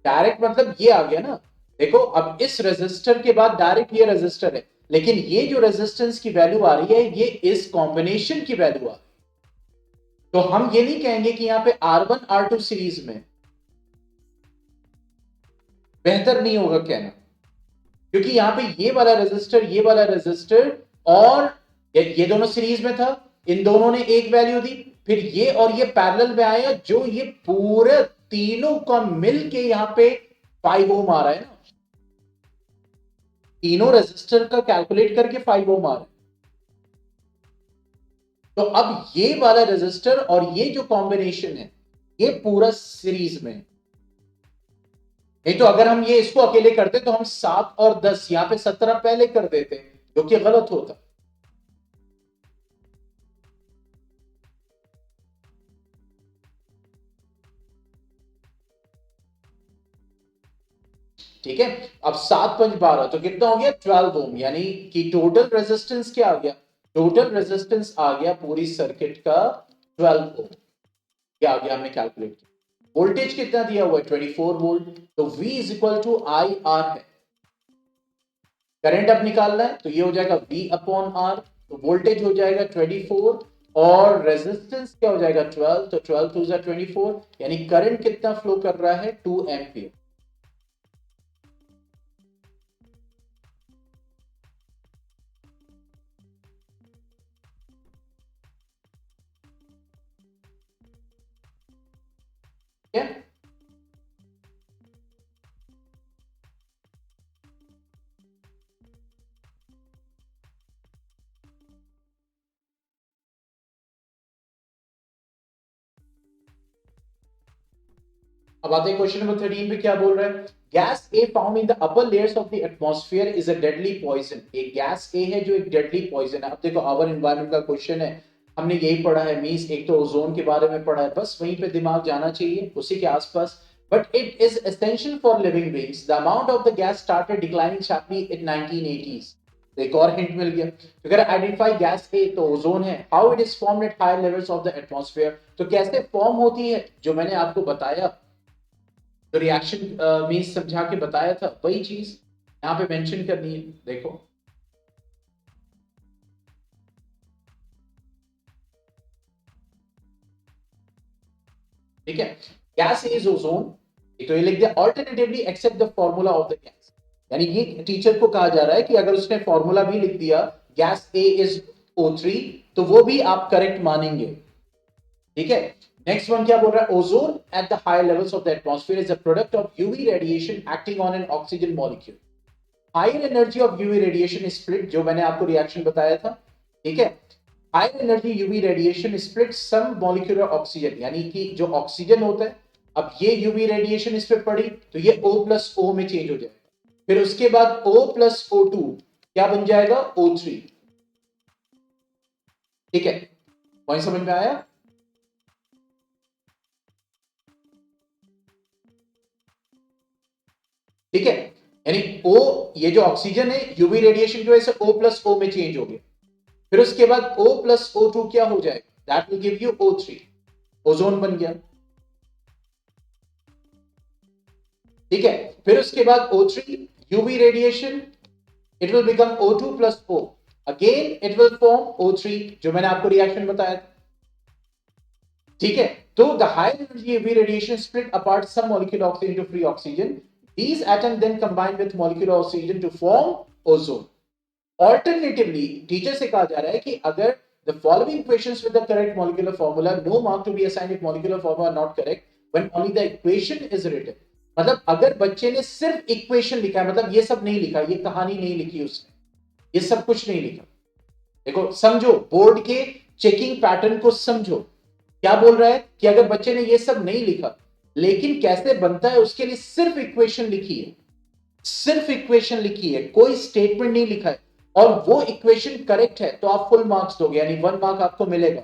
डायरेक्ट मतलब ये आ गया ना। देखो अब इस रेजिस्टर के बाद डायरेक्ट ये रेजिस्टर है, लेकिन ये जो रेजिस्टेंस की वैल्यू आ रही है ये इस कॉम्बिनेशन की वैल्यू आ रही है। तो हम ये नहीं कहेंगे कि यहां पे R1 R2 सीरीज में, बेहतर नहीं होगा कहना, क्योंकि यहां पे ये वाला रेजिस्टर और ये दोनों सीरीज में था, इन दोनों ने एक वैल्यू दी, फिर ये और ये पैरेलल में आया, जो ये पूरे तीनों का मिल के यहां पे 5 ओम आ रहा है ना, तीनों रेजिस्टर का कैलकुलेट करके 5 ओम आ रहा है। तो अब ये वाला रेजिस्टर और ये जो कॉम्बिनेशन है ये पूरा सीरीज में है। नहीं तो अगर हम ये इसको अकेले करते तो हम 7 और 10 यहां पे 17 पहले कर देते, जो कि गलत होता। ठीक है, अब 7 × 5 = 12, तो कितना हो गया 12 ओम, यानी कि टोटल रेजिस्टेंस क्या आ गया, टोटल रेजिस्टेंस आ गया पूरी सर्किट का 12 ओम। क्या आ गया हमने कैलकुलेट किया। वोल्टेज कितना दिया हुआ है 24 वोल्ट, तो V is equal to I R है। करंट अब निकालना है तो ये हो जाएगा V/R, तो वोल्टेज हो जाएगा 24 और रेजिस्टेंस क्या हो जाएगा 12, तो 12 2 24, यानी करंट कितना फ्लो कर रहा है 2 एम्पियर। क्या अब आते हैं क्वेश्चन नंबर 13 पे, क्या बोल रहा है, gas A found in the upper layers of the atmosphere is a deadly poison. एक गैस ए है जो एक डेडली पॉइजन है। अब देखो आवर एनवायरनमेंट का क्वेश्चन है, हमने यही पढ़ा है, मींस एक तो ओजोन के बारे में पढ़ा है, बस वहीं पे दिमाग जाना चाहिए उसी के आसपास। But it is essential for living beings. The amount of the gas started declining sharply in 1980s। एक और हिंट मिल गया। तो अगर आइडेंटिफाई गैस ए तो ओजोन है। How it is formed at higher levels of the atmosphere, तो कैसे form होती है, जो मैंने आपको बताया, जो रिएक्शन मींस समझा के बताया था, वही चीज यहाँ पे मेंशन करनी है। देखो ठीक है, गैस इज ओजोन। तो ये लिख दिया, alternatively accept the formula of the gas. यानी ये टीचर को कहा जा रहा है कि अगर उसने फॉर्मूला भी लिख दिया गैस ए इज O3, तो वो भी आप करेक्ट मानेंगे। ठीक है, नेक्स्ट वन क्या बोल रहा है, ozone at the higher levels of the atmosphere is a product of UV radiation acting on an oxygen molecule. Higher energy of UV radiation split, जो मैंने आपको रिएक्शन बताया था। ठीक है, higher energy UV radiation split some molecular oxygen, यानी कि जो ऑक्सीजन होता है, अब ये यूवी रेडिएशन इस पे पड़ी तो ये O प्लस O में चेंज हो जाएगा। फिर उसके बाद O प्लस O2 क्या बन जाएगा, O3। ठीक है, पॉइंट समझ में आया। ठीक है, यानी O, ये जो ऑक्सीजन है यूवी रेडिएशन की वजह से O प्लस O में चेंज हो गया। फिर उसके बाद O प्लस O2 क्या हो जाएगा, that will give you O3, ozone बन गया। ठीक है, फिर उसके बाद O3 UV radiation, it will become O2 plus O, again it will form O3, जो मैंने आपको रिएक्शन बताया था। ठीक है, तो the higher energy UV radiation split apart some molecule oxygen to free oxygen, these atoms then combine with molecular oxygen to form ozone. Alternatively, teacher से कहा जा रहा है कि अगर the following equations with the correct molecular formula, no mark to be assigned if molecular formula are not correct when only the equation is written। मतलब अगर बच्चे ने सिर्फ इक्वेशन लिखा है, मतलब ये सब नहीं लिखा, ये कहानी नहीं लिखी उसने, ये सब कुछ नहीं लिखा। देखो समझो, बोर्ड के चेकिंग पैटर्न को समझो। क्या बोल रहा है कि अगर बच्चे ने ये सब नहीं लिखा, लेकिन कैसे बनता है उसके लिए सिर्फ इक्वेशन लिखी है, सिर्फ इक्वेशन लिखी है, कोई स्टेटमेंट नहीं लिखा है, और वो इक्वेशन करेक्ट है, तो आप फुल मार्क्स दोगे, यानी 1 मार्क आपको मिलेगा।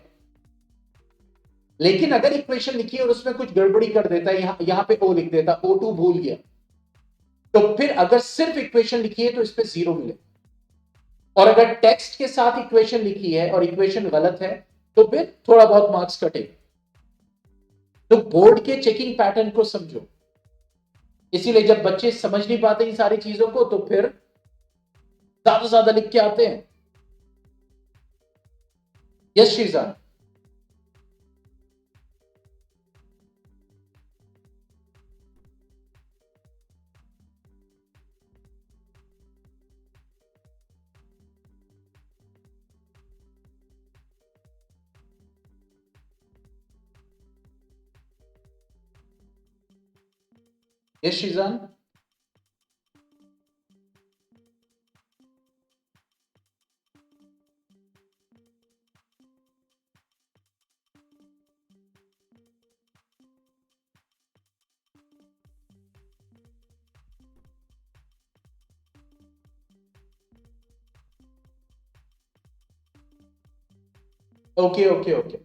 लेकिन अगर इक्वेशन लिखी है और उसमें कुछ गड़बड़ी कर देता है, यहां पे O लिख देता, O2 भूल गया, तो फिर अगर सिर्फ इक्वेशन लिखी है तो इस पे 0 मिले। और अगर टेक्स्ट के साथ इक्वेशन लिखी है और इक्वेशन गलत है, तो फिर थोड़ा बहुत मार्क्स कटेगा। तो बोर्ड के चेकिंग पैटर्न को समझो। इसीलिए जब बच्चे समझ नहीं पाते इन सारी चीजों को, तो फिर ज्यादा से ज्यादा लिख के आते हैं। Yes Sheeza. Yes Sheezan. Okay okay okay,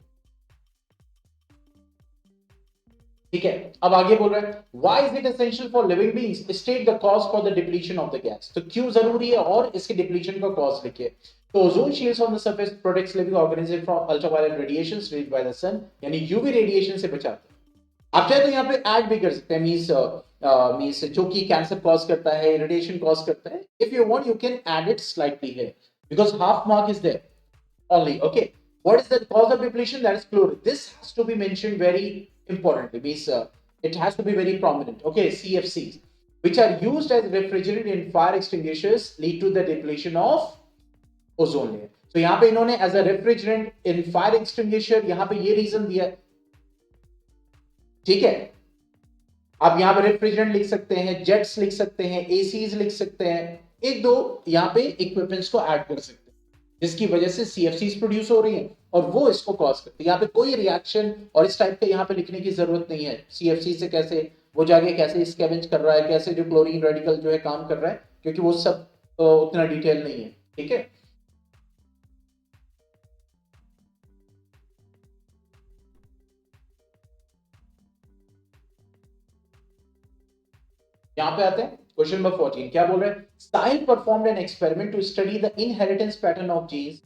ठीक है। अब आगे बोल रहे हैं, why is it essential for living beings, state the cause for the depletion of the gas. तो क्यों जरूरी है और इसके डिप्लीशन का कॉज लिखिए। तो ozone shields on the surface protects living organism from ultraviolet radiations raised by the sun, यानी यूवी रेडिएशन से बचाते हैं। आप चाहे तो यहाँ पे ऐड भी कर सकते हैं, मींस जो कि कैंसर कॉज करता है, रेडिएशन कॉज करता है। If you want you can add it slightly here, because half mark is there only। Okay, what is the cause of depletion, that is chlorine, this has to be mentioned very importantly, means it has to be very prominent। Okay, CFCs which are used as refrigerant in fire extinguishers lead to the depletion of ozone layer। तो यहाँ पे इन्होंने as a refrigerant in fire extinguisher यहाँ पे ये reason दिया है। ठीक है, आप यहाँ पे रेफ्रिजरेंट लिख सकते हैं, जेट्स लिख सकते हैं, एसीज लिख सकते हैं, एक दो यहाँ पे इक्विपमेंट्स को ऐड कर सकते हैं जिसकी वजह से सीएफसीज प्रोड्यूस हो रही हैं और वो इसको कॉज करती है। यहाँ पे कोई रिएक्शन और इस टाइप के यहाँ पे लिखने की जरूरत नहीं है, सीएफसी से कैसे वो जाके कैसे स्कैवेंज कर रहा है, कैसे जो क्लोरीन रेडिकल जो है काम कर रहा है, क्योंकि वो सब उतना डिटेल नहीं है, ठीक है। यहां पे आते हैं क्वेश्चन नंबर 14, क्या बोल रहे हैं, Sahil performed an experiment to study the inheritance pattern of genes,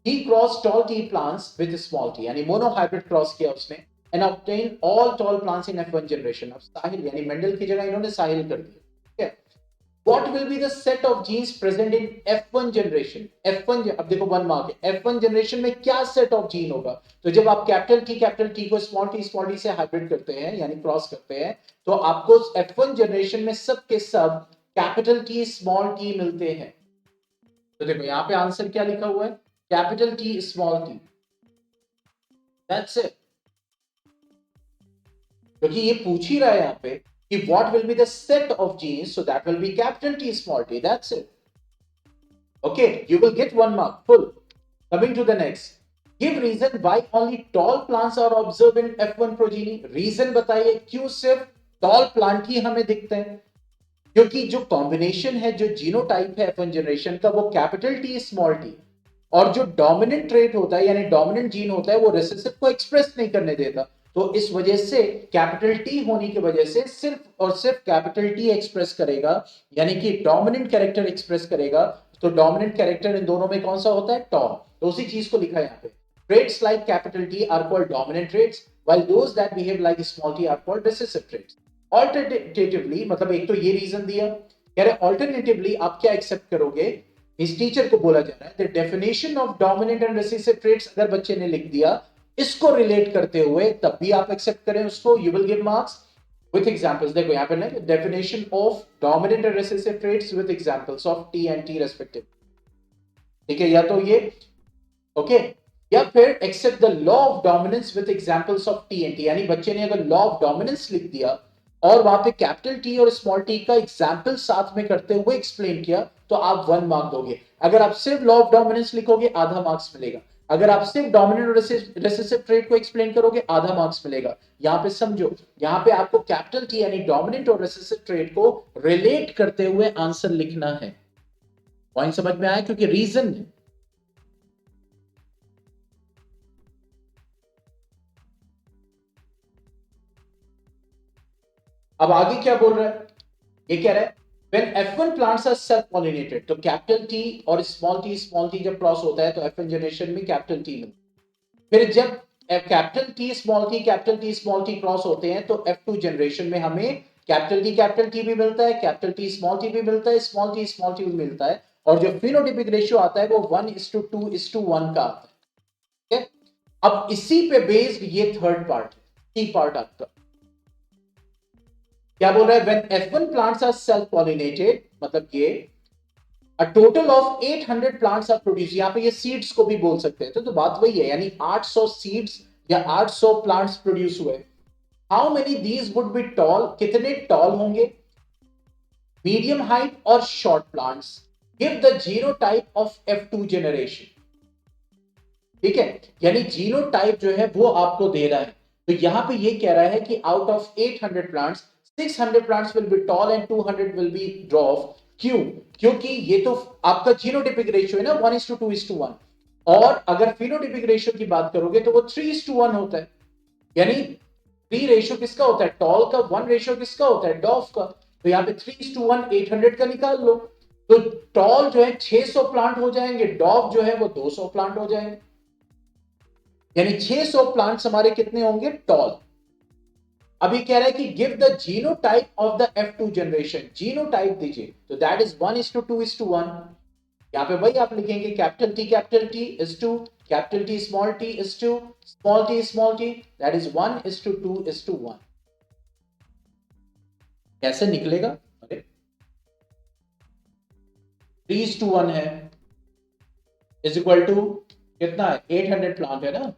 he cross tall T plants with small t, यानी मोनोहाइब्रिड क्रॉस किया उसने, and obtain all tall plants in F1 generation. अब साहिल यानी मेंडल की जगह इन्होंने साहिल कर दिया, ठीक है। What will be the set of genes present in F1 generation? F1, अब देखो 1 मार्क है, F1 जनरेशन में क्या सेट ऑफ जीन होगा? तो जब आप कैपिटल टी को स्मॉल टी से हाइब्रिड करते हैं यानी क्रॉस करते हैं, तो आपको F1 जनरेशन में सब के सब कैपिटल टी स्मॉल टी मिलते हैं। तो देखो यहां पे आंसर क्या लिखा हुआ है, capital T small T, that's it. क्योंकि ये पूछ ही रहा है यहां पे कि what will be the set of genes, so that will be capital T small t, that's it. Okay, you will get 1 mark full. Coming to the next, give reason why only tall plants are observed in F1 progeny. Reason बताइए क्यों सिर्फ tall plant ही हमें दिखते हैं? क्योंकि जो combination है, जो जीनोटाइप है F1 जनरेशन का, वो कैपिटल टी स्मॉल टी, और जो डोमिनेंट ट्रेट होता है यानी डोमिनेंट जीन होता है, वो रिसेसिव को एक्सप्रेस नहीं करने देता। तो इस वजह से कैपिटल टी होने की वजह से सिर्फ और सिर्फ कैपिटल टी एक्सप्रेस करेगा, यानी कि डोमिनेंट कैरेक्टर एक्सप्रेस करेगा। तो डोमिनेंट कैरेक्टर इन दोनों में कौन सा होता है, टॉल। तो उसी चीज को लिखा है यहाँ पे, traits like capital T are called dominant traits, while those that behave like small t are called recessive traits. Alternatively, मतलब एक तो ये रीजन दिया, कह रहे ऑल्टरनेटिवली आप क्या एक्सेप्ट करोगे, इस टीचर को बोला जा रहा है the definition of dominant and recessive traits, अगर बच्चे ने लिख दिया इसको रिलेट करते हुए, तब भी आप एक्सेप्ट करें उसको, you will give marks with examples. देखो यहाँ पे ना definition of dominant and recessive traits with examples of T and T respective, ठीक है, या तो ये ओके, या फिर accept the law of dominance with examples of T and T, यानी बच्चे ने अगर लॉ ऑफ डोमिनेंस लिख दिया और वहां पे कैपिटल टी और स्मॉल टी का एग्जांपल साथ में करते हुए एक्सप्लेन किया, तो आप 1 मार्क दोगे। अगर आप सिर्फ लॉ ऑफ डोमिनेंस लिखोगे आधा मार्क्स मिलेगा, अगर आप सिर्फ डोमिनेंट और रिसेसिव ट्रेट को एक्सप्लेन करोगे आधा मार्क्स मिलेगा। यहां पे समझो, यहां पे आपको कैपिटल टी यानी डोमिनेंट और रिसेसिव ट्रेट को रिलेट करते हुए आंसर लिखना है। पॉइंट समझ में आया, क्योंकि रीजन है। अब आगे क्या बोल रहा है, ये कह रहा है when F1 plants are self pollinated, तो कैपिटल टी और स्मॉल टी जब क्रॉस होता है तो F1 जनरेशन में कैपिटल टी मिलता है। फिर जब capital T small T cross होते हैं तो F2 जनरेशन में हमें कैपिटल टी भी मिलता है, कैपिटल टी स्मॉल टी भी मिलता है, स्मॉल टी भी मिलता है, और जो फिनोटाइपिक रेशियो आता है वो 1:2:1 का आता है, ठीक है। अब इसी पे बेस्ड ये थर्ड पार्ट है, टी पार्ट आपका क्या बोल रहा है, when F1 plants are self pollinated, मतलब ये a total of 800 plants are produced, यहां पे ये सीड्स को भी बोल सकते हैं, तो बात वही है, यानी 800 सीड्स या 800 प्लांट्स प्रोड्यूस हुए। How many these would be toll, कितने टॉल होंगे, मीडियम हाइट और short plants, give the genotype of F2 generation, ठीक है, यानी जीनोटाइप जो है वो आपको दे रहा है। तो यहां पे ये कह रहा है कि out of 800 plants 600 plants will be tall and 200 will be dwarf. क्यों, क्योंकि ये तो आपका जीनोटाइपिक रेशियो है ना 1:2:1, और अगर फिनोटाइपिक रेशियो की बात करोगे तो वो 3:1 होता है, यानी 3 रेशियो किसका होता है, टॉल का, 1 रेशियो किसका होता है, डॉफ का। तो यहाँ पे 3:1 800 का निकाल लो, तो टॉल जो है 600 प्लांट हो जाएंगे, डॉफ जो है वो 200 प्लांट हो जाएंगे, यानी 600 प्लांट्स हमारे कितने होंगे, टॉल। अभी कह रहा है कि give the genotype of the F2 generation, genotype दीजिए, तो दैट इज 1:2:1। यहां पे वही आप लिखेंगे capital T is to capital T small T is to small T, that is 1:2:1। कैसे निकलेगा, अरे 3:1 है, इज इक्वल टू कितना है, 800 प्लांट है ना,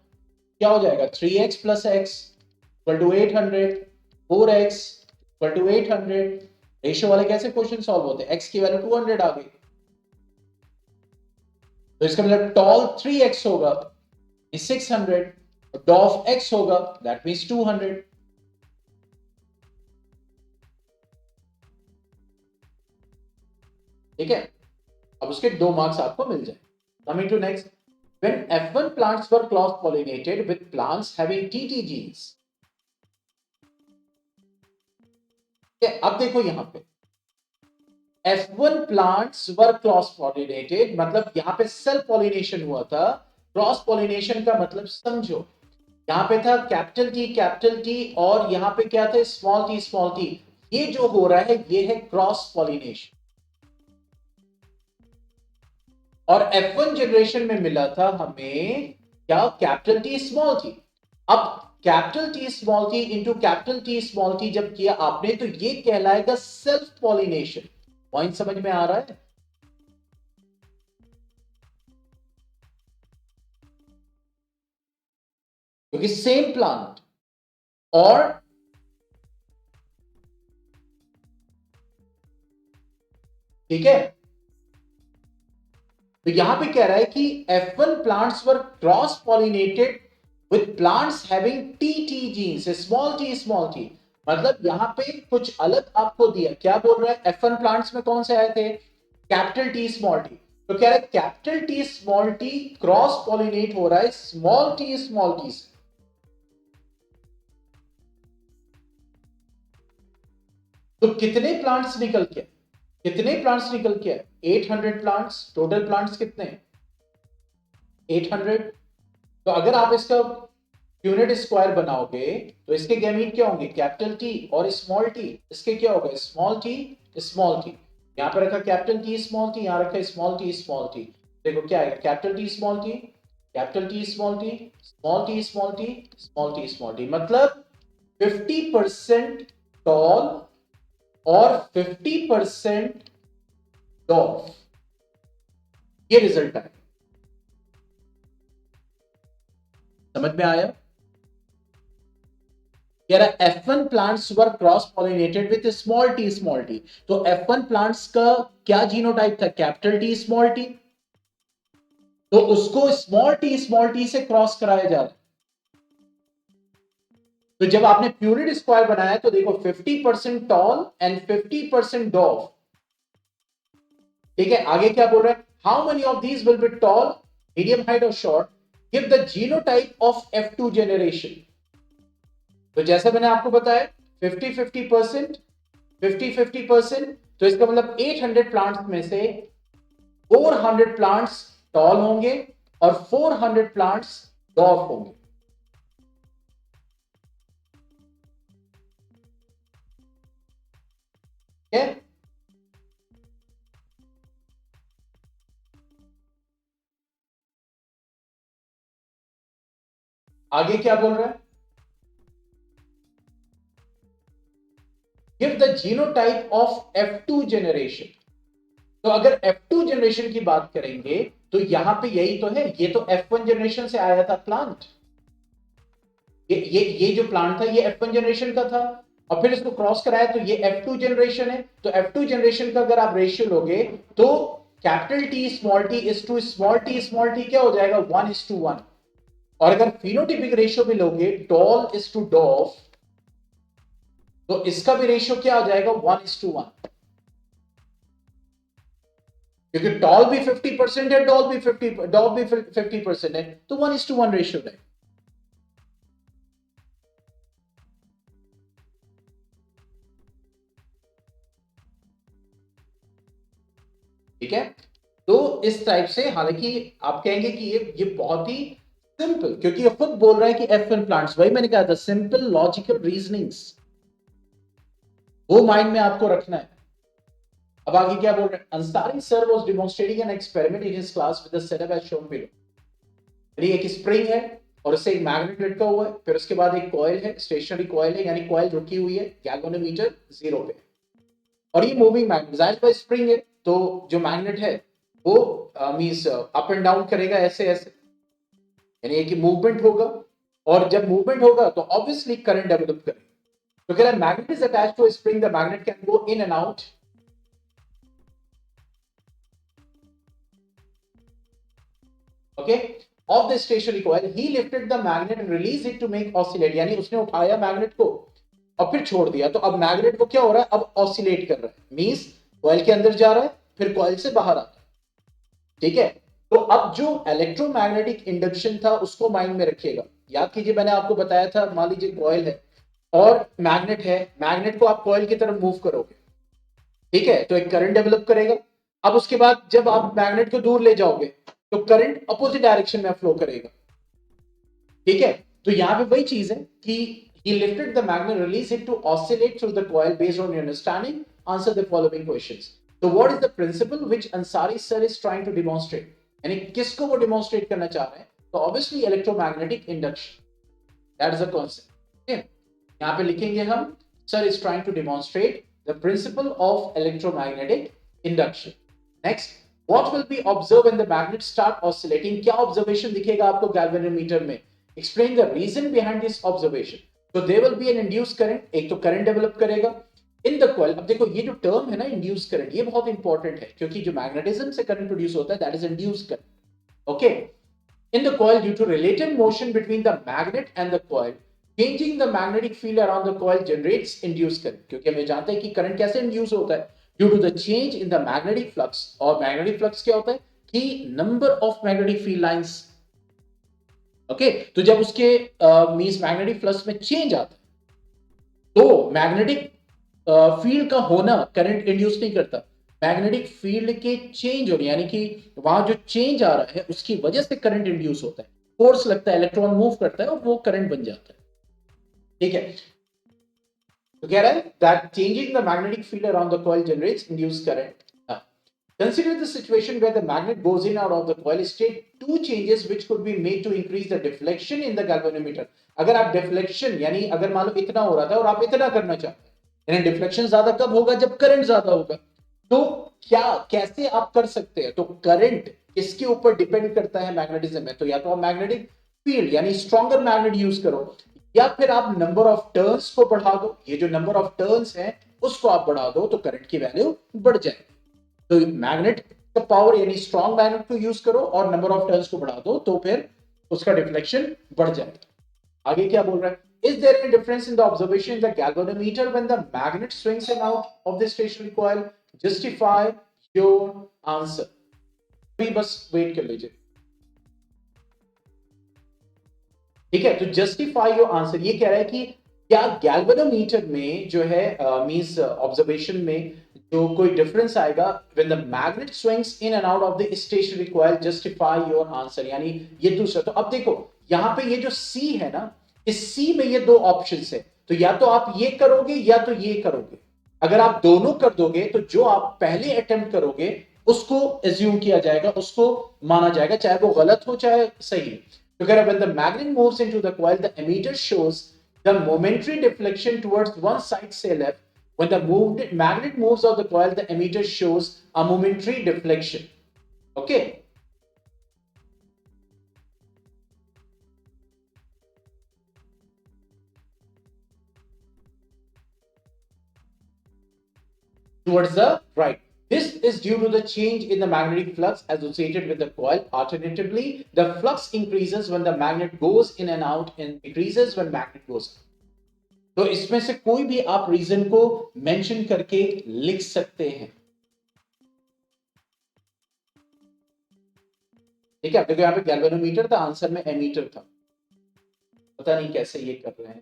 क्या हो जाएगा 3x plus x equal to 800, 4x equal to 800। Ratio वाले कैसे क्वेश्चन सॉल्व होते हैं, x की वैल्यू 200 आ गई, तो इसका मतलब टॉल 3x होगा, 600, डॉफ x होगा, दैट मींस 200। ठीक है, अब उसके 2 मार्क्स आपको मिल जाए। Coming to next, when F1 plants were cross pollinated with plants having TT genes। अब देखो यहां पे F1 plants were cross pollinated, मतलब यहां पे सेल्फ पॉलिनेशन हुआ था। क्रॉस पॉलिनेशन का मतलब समझो, यहां पे था कैपिटल टी और यहां पे क्या था स्मॉल टी। ये जो हो रहा है ये है क्रॉस पॉलिनेशन। और F1 जनरेशन में मिला था हमें क्या, कैपिटल टी स्मॉल टी। अब capital T small T into capital T small T जब किया आपने तो ये कहलाएगा सेल्फ पॉलिनेशन। पॉइंट समझ में आ रहा है? क्योंकि सेम प्लांट और ठीक है, तो यहां पे कह रहा है कि F1 plants were cross pollinated with plants having T genes, small t. मतलब यहां पे कुछ अलग आपको दिया। क्या बोल रहा है, F1 प्लांट्स में कौन से आए थे, कैपिटल टी स्मॉल टी। तो कह रहा है capital T small T cross pollinate हो रहा है स्मॉल टी से। तो कितने प्लांट्स निकल के, कितने प्लांट्स निकल के, 800 प्लांट्स। टोटल प्लांट्स कितने, 800। तो अगर आप इसका यूनिट स्क्वायर बनाओगे तो इसके गैमीट क्या होंगे, कैपिटल टी और स्मॉल टी। इसके क्या होगा, स्मॉल टी। यहां पर रखा कैपिटल टी स्मॉल टी, यहां रखा स्मॉल टी। देखो क्या आएगा, capital T small T, capital T small T, small T small T, small T small t. मतलब 50% टॉल और 50% डॉर्फ, ये रिजल्ट है। समझ में आया? कह रहा है F1 plants were cross pollinated with small T. तो F1 प्लांट्स का क्या जीनोटाइप था, कैपिटल टी स्मॉल टी। तो उसको स्मॉल टी से क्रॉस कराया जा रहा है। तो जब आपने प्यूरिड स्क्वायर बनाया तो देखो 50% टॉल एंड 50% डॉफ। ठीक है, आगे क्या बोल रहा है, how many of these will be tall, medium height और short, give the genotype of F2 generation. तो जैसा मैंने आपको बताया 50-50%, 50-50%। तो इसका मतलब 800 प्लांट्स में से 400 प्लांट्स टॉल होंगे और 400 प्लांट्स डॉर्फ होंगे। ठीक है, आगे क्या बोल रहा है, give the genotype of F2 generation. तो अगर F2 जनरेशन की बात करेंगे तो यहां पे यही तो है, ये तो F1 जनरेशन से आया था प्लांट। ये जो प्लांट था ये F1 जनरेशन का था और फिर इसको क्रॉस कराया तो ये F2 जनरेशन है। तो F2 जनरेशन का अगर आप रेशियो लोगे तो capital T is to small t क्या हो जाएगा, 1:1। और अगर फिनोटिपिक रेशियो भी लोगे टॉल इज टू डॉफ तो इसका भी रेशियो क्या हो जाएगा, 1:1। क्योंकि टॉल भी 50% है, डॉल भी 50% है, तो 1:1 रेशियो है। ठीक है, तो इस टाइप से, हालांकि आप कहेंगे कि ये बहुत ही सिंपल, क्योंकि ये खुद बोल रहा है कि F1 प्लांट्स, वही मैंने कहा था सिंपल लॉजिकल रीजनिंग्स, वो माइंड में आपको रखना है। अब आगे क्या बोल रहे हैं, Ansari sir was demonstrating an experiment in his class with the setup as shown below. यानी एक स्प्रिंग है और उससे एक मैग्नेट लटका हुआ है, फिर उसके बाद एक कॉइल है, स्टेशनरी कॉइल है, यानी कॉइल रुकी हुई है गैल्वेनोमीटर 0 पे, और ये मूविंग मैग्नेट, जाहिर बात स्प्रिंग है तो जो मैग्नेट है वो मींस अप एंड डाउन करेगा, ऐसे ऐसे, यानी एक मूवमेंट होगा। और जब मूवमेंट होगा तो ऑब्वियसली करंट डेवलप करेगा। तो कह रहा है magnet is attached to a spring, the magnet can go in and out. Okay, of the stationary coil, he lifted the magnet and release it to make oscillate, यानी उसने उठाया magnet को और फिर छोड़ दिया। तो अब मैग्नेट को क्या हो रहा है, अब ऑसिलेट कर रहा है, मींस कॉइल के अंदर जा रहा है फिर कॉइल से बाहर आता है, ठीक है। तो अब जो इलेक्ट्रोमैग्नेटिक इंडक्शन था उसको माइंड में रखिएगा। याद कीजिए मैंने आपको बताया था, मान लीजिए कॉइल है और मैग्नेट है, मैग्नेट को आप कॉइल की तरफ मूव करोगे, ठीक है, तो एक करंट डेवलप करेगा। अब उसके बाद जब आप मैग्नेट को दूर ले जाओगे तो करंट अपोजिट डायरेक्शन में फ्लो करेगा, ठीक है। तो यहां पे वही चीज है कि he lifted the magnet, release it to oscillate through the coil. Based on your understanding, answer the following questions. So what is the principle which Ansari sir is trying to demonstrate? यानी किसको वो demonstrate करना चाह रहे हैं? तो obviously electromagnetic induction, that is the concept, okay? यहाँ पे लिखेंगे हम, sir is trying to demonstrate the principle of electromagnetic induction. Next, what will be observed when the magnet start oscillating? क्या observation दिखेगा आपको galvanometer में? Explain the reason behind this observation. So there will be an induced current, एक तो current develop करेगा इन the coil. अब देखो ये जो टर्म है ना इंड्यूस करंट, ये बहुत इंपॉर्टेंट है क्योंकि जो मैग्नेटिज्म से करंट प्रोड्यूस होता है that is induced current, okay. In the coil due to relative motion between the magnet and the coil, changing the magnetic field around the coil generates induced current. क्योंकि हमें जानते हैं कि current कैसे induce होता है, due to the change in the magnetic flux. और magnetic flux क्या होता है कि number of magnetic field lines, okay. तो जब उसके मींस मैग्नेटिक फ्लक्स में चेंज आता है तो मैग्नेटिक फील्ड का होना करंट इंड्यूस नहीं करता, मैग्नेटिक फील्ड के चेंज होने यानी कि वहां जो चेंज आ रहा है उसकी वजह से करंट इंड्यूस होता है, फोर्स लगता है, इलेक्ट्रॉन मूव करता है और वो करंट बन जाता है, ठीक है। तो कह रहा है that changing the magnetic field around the coil generates induced current. Consider the situation where the magnet goes in out of the coil. State two changes which could be made to increase the deflection in the galvanometer. अगर आप deflection यानी अगर मान लो इतना हो रहा था और आप इतना करना चाहते हैं, यानी deflection ज्यादा कब होगा जब करंट ज्यादा होगा। तो क्या कैसे आप कर सकते हैं, तो करंट इसके ऊपर डिपेंड करता है मैग्नेटिज्म में। तो या तो आप मैग्नेटिक फील्ड यानी स्ट्रॉन्गर मैग्नेट यूज करो या फिर आप नंबर ऑफ टर्न्स को बढ़ा दो। ये जो नंबर ऑफ टर्न्स है उसको आप बढ़ा दो तो करंट की वैल्यू बढ़ जाएगी। तो मैग्नेट का पावर यानी स्ट्रॉन्ग मैग्नेट को यूज करो और नंबर ऑफ टर्न्स को बढ़ा दो तो फिर उसका डिफ्लेक्शन बढ़ जाएगा। आगे क्या बोल रहा है, is there any difference in the observation in the galvanometer when the magnet swings in out of the stationary coil? Justify your answer. अभी बस वेट कर लीजिए, ठीक है। तो जस्टिफाई योर आंसर ये कह रहा है कि क्या गैल्वेनोमीटर में जो है मींस ऑब्जर्वेशन में जो कोई डिफरेंस आएगा when the magnet swings in and out of the stationary coil? Justify your answer, यानी ये दूसरा। तो अब देखो यहां पे ये जो सी है ना, इस सी में ये दो ऑप्शंस है, तो या तो आप ये करोगे या तो ये करोगे। अगर आप दोनों कर दोगे तो जो आप पहले अटेम्प्ट करोगे उसको एज्यूम किया जाएगा, उसको माना जाएगा, चाहे वो गलत हो चाहे सही। तो कह रहा है when the magnet moves into the coil the emitter shows the momentary deflection towards one side, say left. When the magnet moves out the coil, the emitter shows a momentary deflection. Okay. Towards the right. This is due to the change in the magnetic flux associated with the coil. Alternatively, the flux increases when the magnet goes in and out and decreases when magnet goes out. तो इसमें से कोई भी आप reason को mention करके लिख सकते हैं, ठीक है। देखो यहाँ पे गैल्वेनोमीटर था, आंसर में एमीटर था, पता नहीं कैसे ये कर रहे हैं।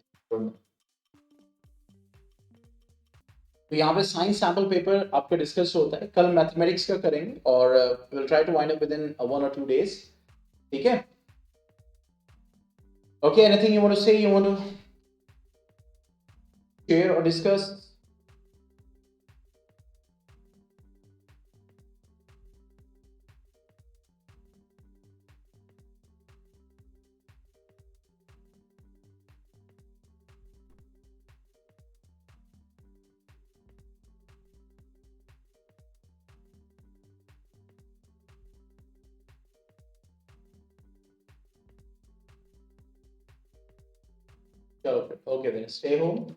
तो यहाँ पे साइंस सैंपल पेपर आपका डिस्कस होता है, कल मैथमेटिक्स का करेंगे और will try to wind up within 1 or 2 days, ठीक है। Okay, anything you want to say, you want to share or discuss? Okay, then stay home.